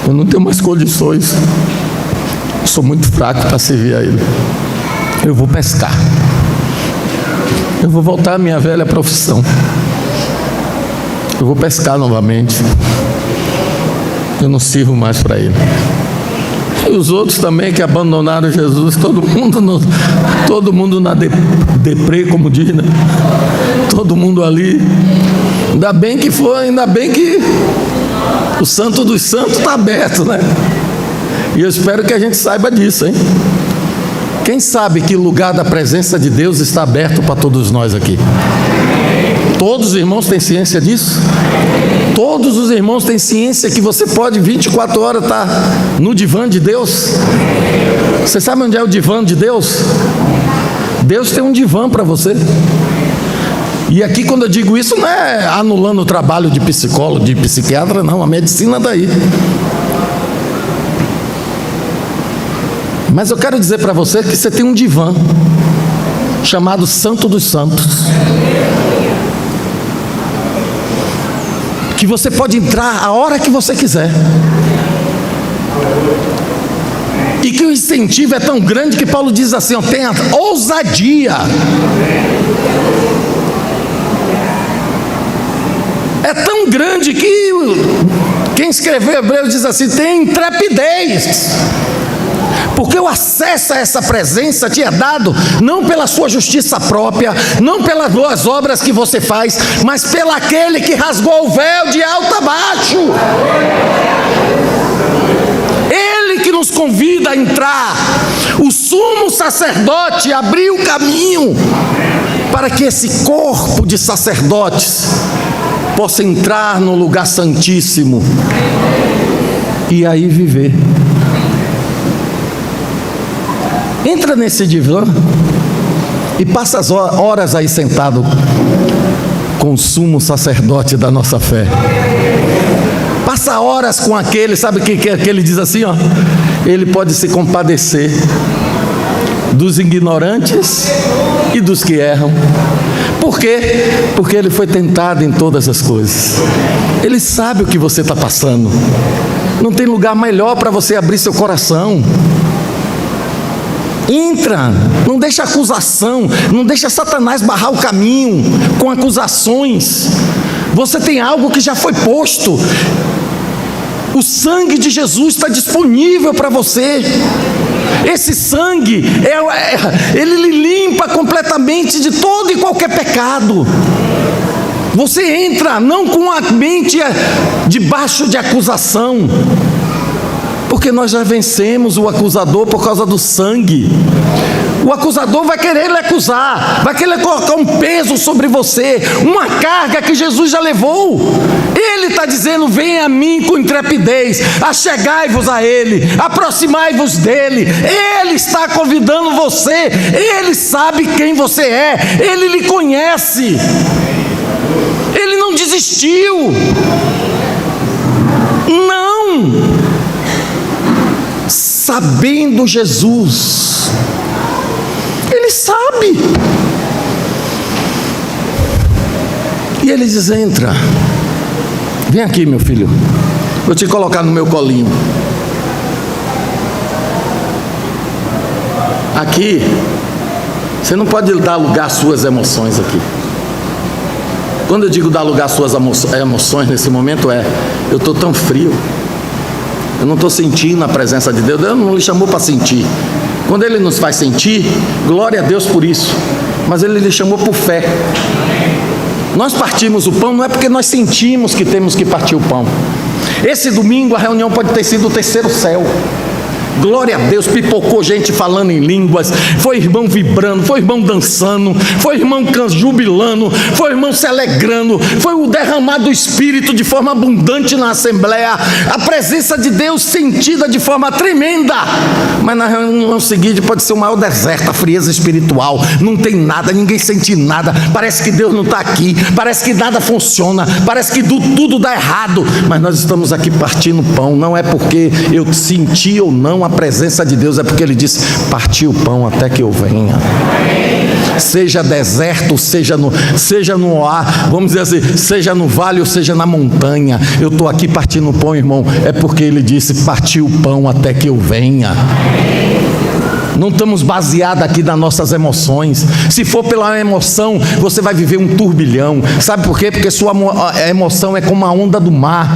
Eu não tenho mais condições. Eu sou muito fraco para servir a ele. Eu vou pescar. Eu vou voltar à minha velha profissão. eu vou pescar novamente. Eu não sirvo mais para ele. E os outros também que abandonaram Jesus, todo mundo na deprê, como diz, né? Todo mundo ali. Ainda bem que o Santo dos Santos está aberto, né? E eu espero que a gente saiba disso, hein? Quem sabe que o lugar da presença de Deus está aberto para todos nós aqui? Todos os irmãos têm ciência disso? Todos os irmãos têm ciência que você pode 24 horas estar no divã de Deus? Você sabe onde é o divã de Deus? Deus tem um divã para você. E aqui, quando eu digo isso, não é anulando o trabalho de psicólogo, de psiquiatra, não. A medicina daí. Mas eu quero dizer para você que você tem um divã chamado Santo dos Santos, que você pode entrar a hora que você quiser, e que o incentivo é tão grande que Paulo diz assim, ó, tenha ousadia. É tão grande que quem escreveu Hebreus diz assim, tem intrepidez, porque o acesso a essa presença te é dado não pela sua justiça própria, não pelas boas obras que você faz, mas pelo aquele que rasgou o véu de alto a baixo. Ele que nos convida a entrar. O sumo sacerdote abriu o caminho para que esse corpo de sacerdotes possa entrar no lugar santíssimo e aí viver. Entra nesse divã e passa as horas aí sentado com o sumo sacerdote da nossa fé. Passa horas com aquele, sabe o que ele diz assim, ó? Ele pode se compadecer dos ignorantes e dos que erram. Por quê? Porque ele foi tentado em todas as coisas. Ele sabe o que você está passando. Não tem lugar melhor para você abrir seu coração. Entra, não deixa acusação, não deixa Satanás barrar o caminho com acusações. Você tem algo que já foi posto. O sangue de Jesus está disponível para você. Esse sangue, ele lhe limpa completamente de todo e qualquer pecado. Você entra não com a mente debaixo de acusação, porque nós já vencemos o acusador por causa do sangue. O acusador vai querer lhe acusar, vai querer colocar um peso sobre você, uma carga que Jesus já levou. Ele está dizendo, venha a mim com intrepidez, achegai-vos a Ele, aproximai-vos dEle. Ele está convidando você, Ele sabe quem você é, Ele lhe conhece, Ele não desistiu, não. Sabendo Jesus, Ele sabe, e Ele diz, entra, vem aqui meu filho, vou te colocar no meu colinho. Aqui, você não pode dar lugar às suas emoções aqui. Quando eu digo dar lugar às suas emoções nesse momento eu estou tão frio, eu não estou sentindo a presença de Deus. Deus não lhe chamou para sentir. Quando Ele nos faz sentir, glória a Deus por isso, mas Ele lhe chamou por fé. Nós partimos o pão não é porque nós sentimos que temos que partir o pão. Esse domingo a reunião pode ter sido o terceiro céu. Glória a Deus, pipocou gente falando em línguas, foi irmão vibrando, foi irmão dançando, foi irmão jubilando, foi irmão se alegrando, foi o derramar do Espírito de forma abundante na Assembleia, a presença de Deus sentida de forma tremenda. Mas na reunião seguinte pode ser o maior deserto, a frieza espiritual, não tem nada, ninguém sente nada, parece que Deus não está aqui, parece que nada funciona, parece que tudo dá errado. Mas nós estamos aqui partindo pão, não é porque eu senti ou não a presença de Deus, é porque Ele disse, partir o pão até que eu venha. Seja deserto, seja no ar, vamos dizer assim, seja no vale ou seja na montanha, eu estou aqui partindo o pão, irmão, é porque Ele disse, partir o pão até que eu venha. não estamos baseados aqui nas nossas emoções. Se for pela emoção, você vai viver um turbilhão. Sabe por quê? Porque sua emoção é como a onda do mar.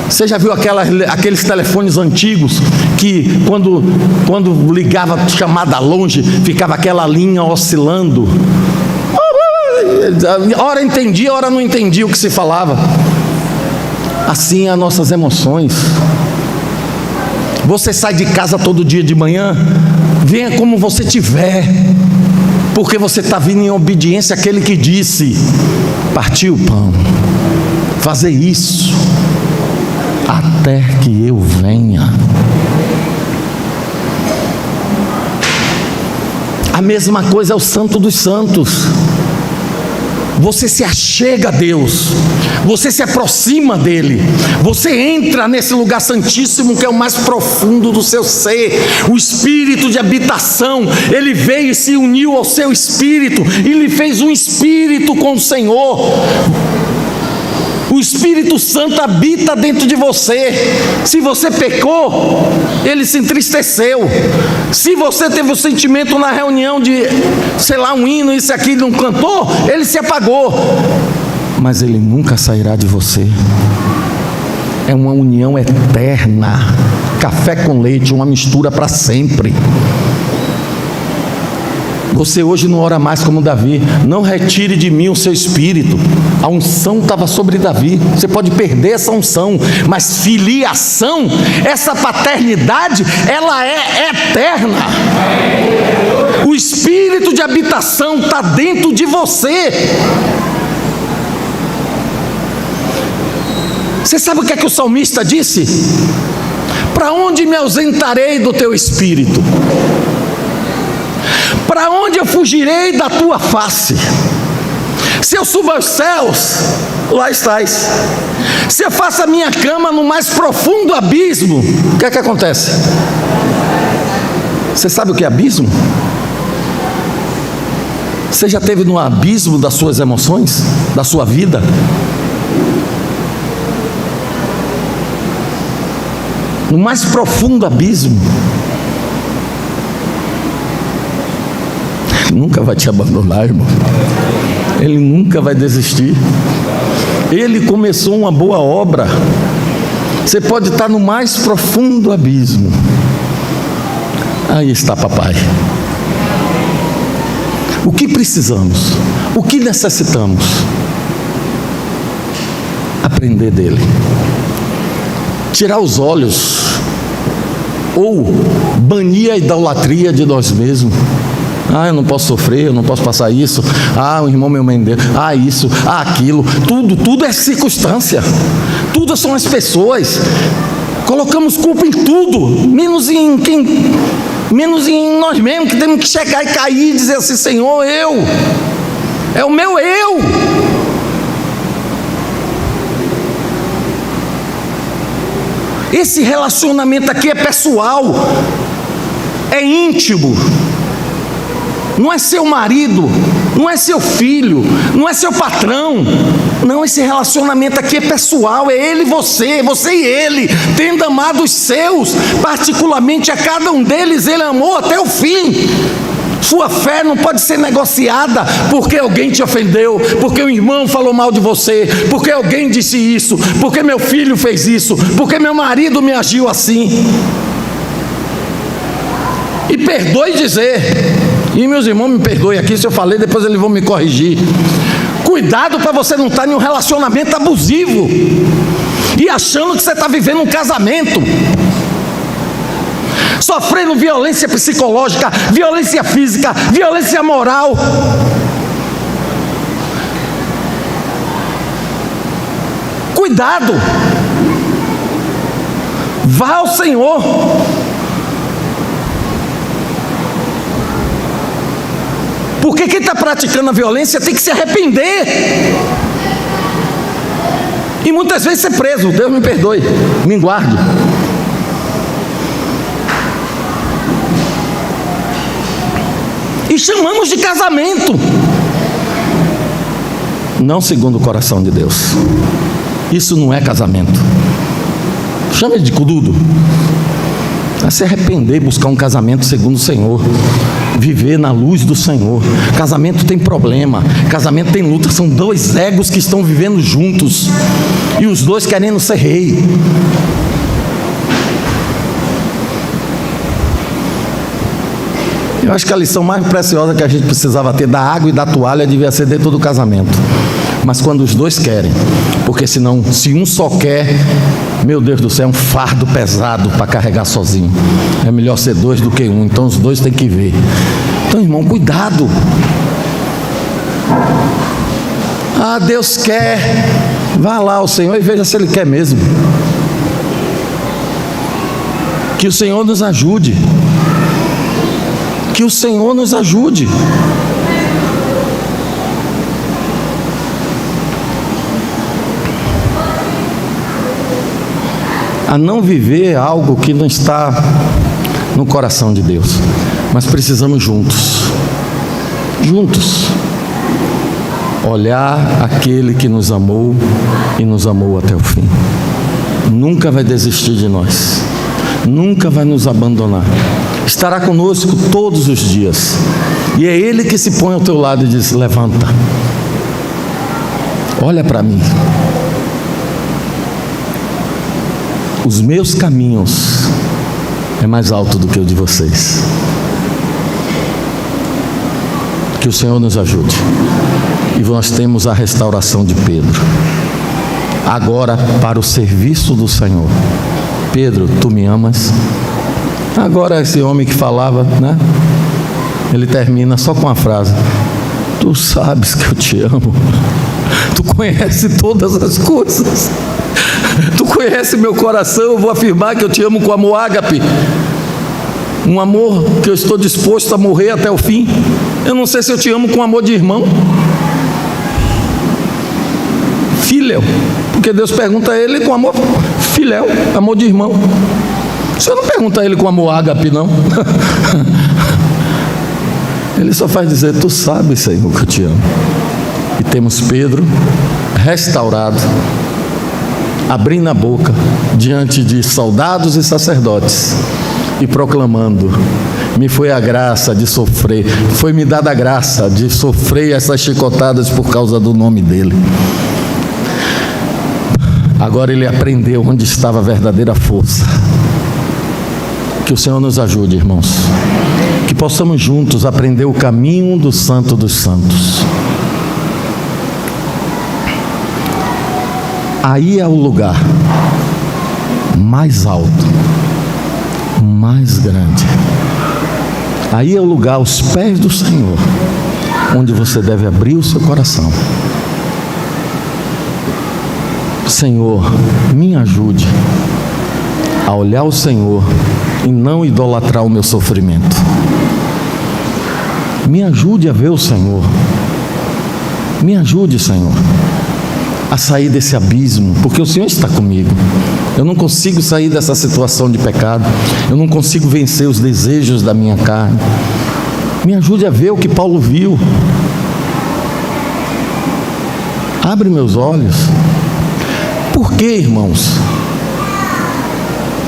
Você já viu aqueles telefones antigos que quando ligava chamada longe, ficava aquela linha oscilando? Ora entendia, ora não entendia o que se falava. Assim as nossas emoções. Você sai de casa todo dia de manhã, venha como você tiver, porque você está vindo em obediência àquele que disse: partir o pão, fazer isso, até que eu venha. A mesma coisa é o Santo dos Santos. Você se achega a Deus, você se aproxima dEle, você entra nesse lugar santíssimo que é o mais profundo do seu ser. O espírito de habitação, Ele veio e se uniu ao seu espírito, e lhe fez um espírito com o Senhor. O Espírito Santo habita dentro de você. Se você pecou, ele se entristeceu. Se você teve o sentimento na reunião de, sei lá, um hino, isso aqui, não cantou, ele se apagou. Mas ele nunca sairá de você. É uma união eterna. Café com leite, uma mistura para sempre. Você hoje não ora mais como Davi. Não retire de mim o seu espírito. A unção estava sobre Davi. Você pode perder essa unção, mas filiação, essa paternidade, ela é eterna. O espírito de habitação está dentro de você. Você sabe o que é que o salmista disse? Para onde me ausentarei do teu espírito? Para onde eu fugirei da tua face? Se eu subo aos céus, lá estás. Se eu faço a minha cama no mais profundo abismo, o que é que acontece? Você sabe o que é abismo? Você já esteve no abismo das suas emoções, da sua vida? No mais profundo abismo. Nunca vai te abandonar, irmão. Ele nunca vai desistir. Ele começou uma boa obra. Você pode estar no mais profundo abismo. Aí está papai. O que precisamos? O que necessitamos? Aprender dele. Tirar os olhos. Ou banir a idolatria de nós mesmos. Ah, eu não posso sofrer, eu não posso passar isso. Ah, o irmão meu mendeu. Ah, isso, ah, aquilo. Tudo é circunstância. Tudo são as pessoas. Colocamos culpa em tudo, menos em nós mesmos, que temos que chegar e cair e dizer assim: Senhor, é o meu eu. Esse relacionamento aqui é pessoal, é íntimo. Não é seu marido, não é seu filho, não é seu patrão. Não, esse relacionamento aqui é pessoal, é ele e você e ele, tendo amado os seus, particularmente a cada um deles, ele amou até o fim. Sua fé não pode ser negociada porque alguém te ofendeu, porque o irmão falou mal de você, porque alguém disse isso, porque meu filho fez isso, porque meu marido me agiu assim. E perdoe dizer, e meus irmãos me perdoem aqui se eu falei, depois eles vão me corrigir. Cuidado para você não estar em um relacionamento abusivo e achando que você está vivendo um casamento, sofrendo violência psicológica, violência física, violência moral. Cuidado. Vá ao Senhor. Porque quem está praticando a violência tem que se arrepender. E muitas vezes ser preso. Deus me perdoe, me guarde. E chamamos de casamento. Não segundo o coração de Deus. Isso não é casamento. Chama de cududo. a se arrepender, buscar um casamento segundo o Senhor, viver na luz do Senhor. Casamento tem problema, casamento tem luta, são dois egos que estão vivendo juntos, e os dois querendo ser rei. Eu acho que a lição mais preciosa que a gente precisava ter da água e da toalha devia ser dentro do casamento. Mas quando os dois querem, porque senão, se um só quer, meu Deus do céu, é um fardo pesado para carregar sozinho. É melhor ser dois do que um, então os dois têm que ver. Então, irmão, cuidado. Ah, Deus quer, vá lá ao Senhor e veja se Ele quer mesmo. Que o Senhor nos ajude. Que o Senhor nos ajude. A não viver algo que não está no coração de Deus. Mas precisamos juntos. Juntos. Olhar aquele que nos amou e nos amou até o fim. Nunca vai desistir de nós. Nunca vai nos abandonar. Estará conosco todos os dias. E é Ele que se põe ao teu lado e diz: levanta, olha para mim. Os meus caminhos é mais alto do que o de vocês. Que o Senhor nos ajude. E nós temos a restauração de Pedro. Agora para o serviço do Senhor. Pedro, tu me amas? Agora esse homem que falava, né? Ele termina só com a frase: tu sabes que eu te amo. Tu conhece todas as coisas. Tu conhece meu coração. Eu vou afirmar que eu te amo com amor ágape. Um amor que eu estou disposto a morrer até o fim. Eu não sei se eu te amo com amor de irmão. Filéu. Porque Deus pergunta a ele com amor filéu, amor de irmão. O Senhor não pergunta a ele com amor ágape, não. Ele só faz dizer: tu sabes, Senhor, que eu te amo. E temos Pedro restaurado, abrindo a boca diante de soldados e sacerdotes e proclamando: me foi a graça de sofrer, foi-me dada a graça de sofrer essas chicotadas por causa do nome dele. Agora ele aprendeu onde estava a verdadeira força. Que o Senhor nos ajude, irmãos. Que possamos juntos aprender o caminho do Santo dos Santos. Aí é o lugar mais alto, mais grande. Aí é o lugar aos pés do Senhor, onde você deve abrir o seu coração. Senhor, me ajude a olhar o Senhor e não idolatrar o meu sofrimento. Me ajude a ver o Senhor. Me ajude, Senhor, a sair desse abismo, porque o Senhor está comigo. Eu não consigo sair dessa situação de pecado. Eu não consigo vencer os desejos da minha carne. Me ajude a ver o que Paulo viu. Abre meus olhos. Por quê, irmãos?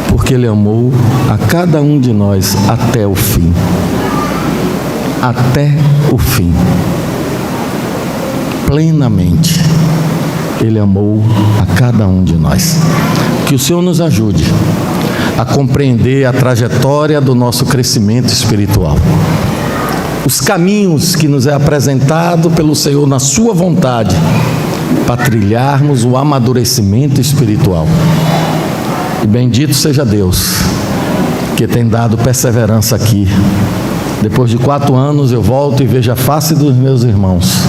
Porque Ele amou a cada um de nós até o fim. Até o fim. Plenamente. Ele amou a cada um de nós. Que o Senhor nos ajude a compreender a trajetória do nosso crescimento espiritual. Os caminhos que nos é apresentado pelo Senhor na sua vontade, para trilharmos o amadurecimento espiritual. E bendito seja Deus, que tem dado perseverança aqui. Depois de 4 anos eu volto e vejo a face dos meus irmãos.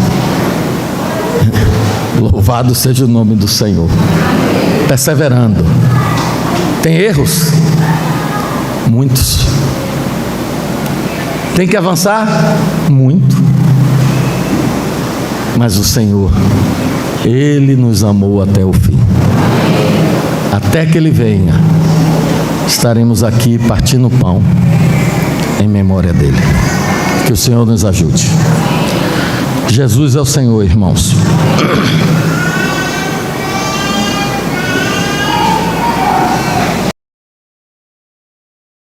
Louvado seja o nome do Senhor. Perseverando. Tem erros? Muitos. Tem que avançar? Muito. Mas o Senhor, Ele nos amou até o fim. Até que Ele venha, estaremos aqui partindo o pão em memória dEle. Que o Senhor nos ajude. Jesus é o Senhor, irmãos.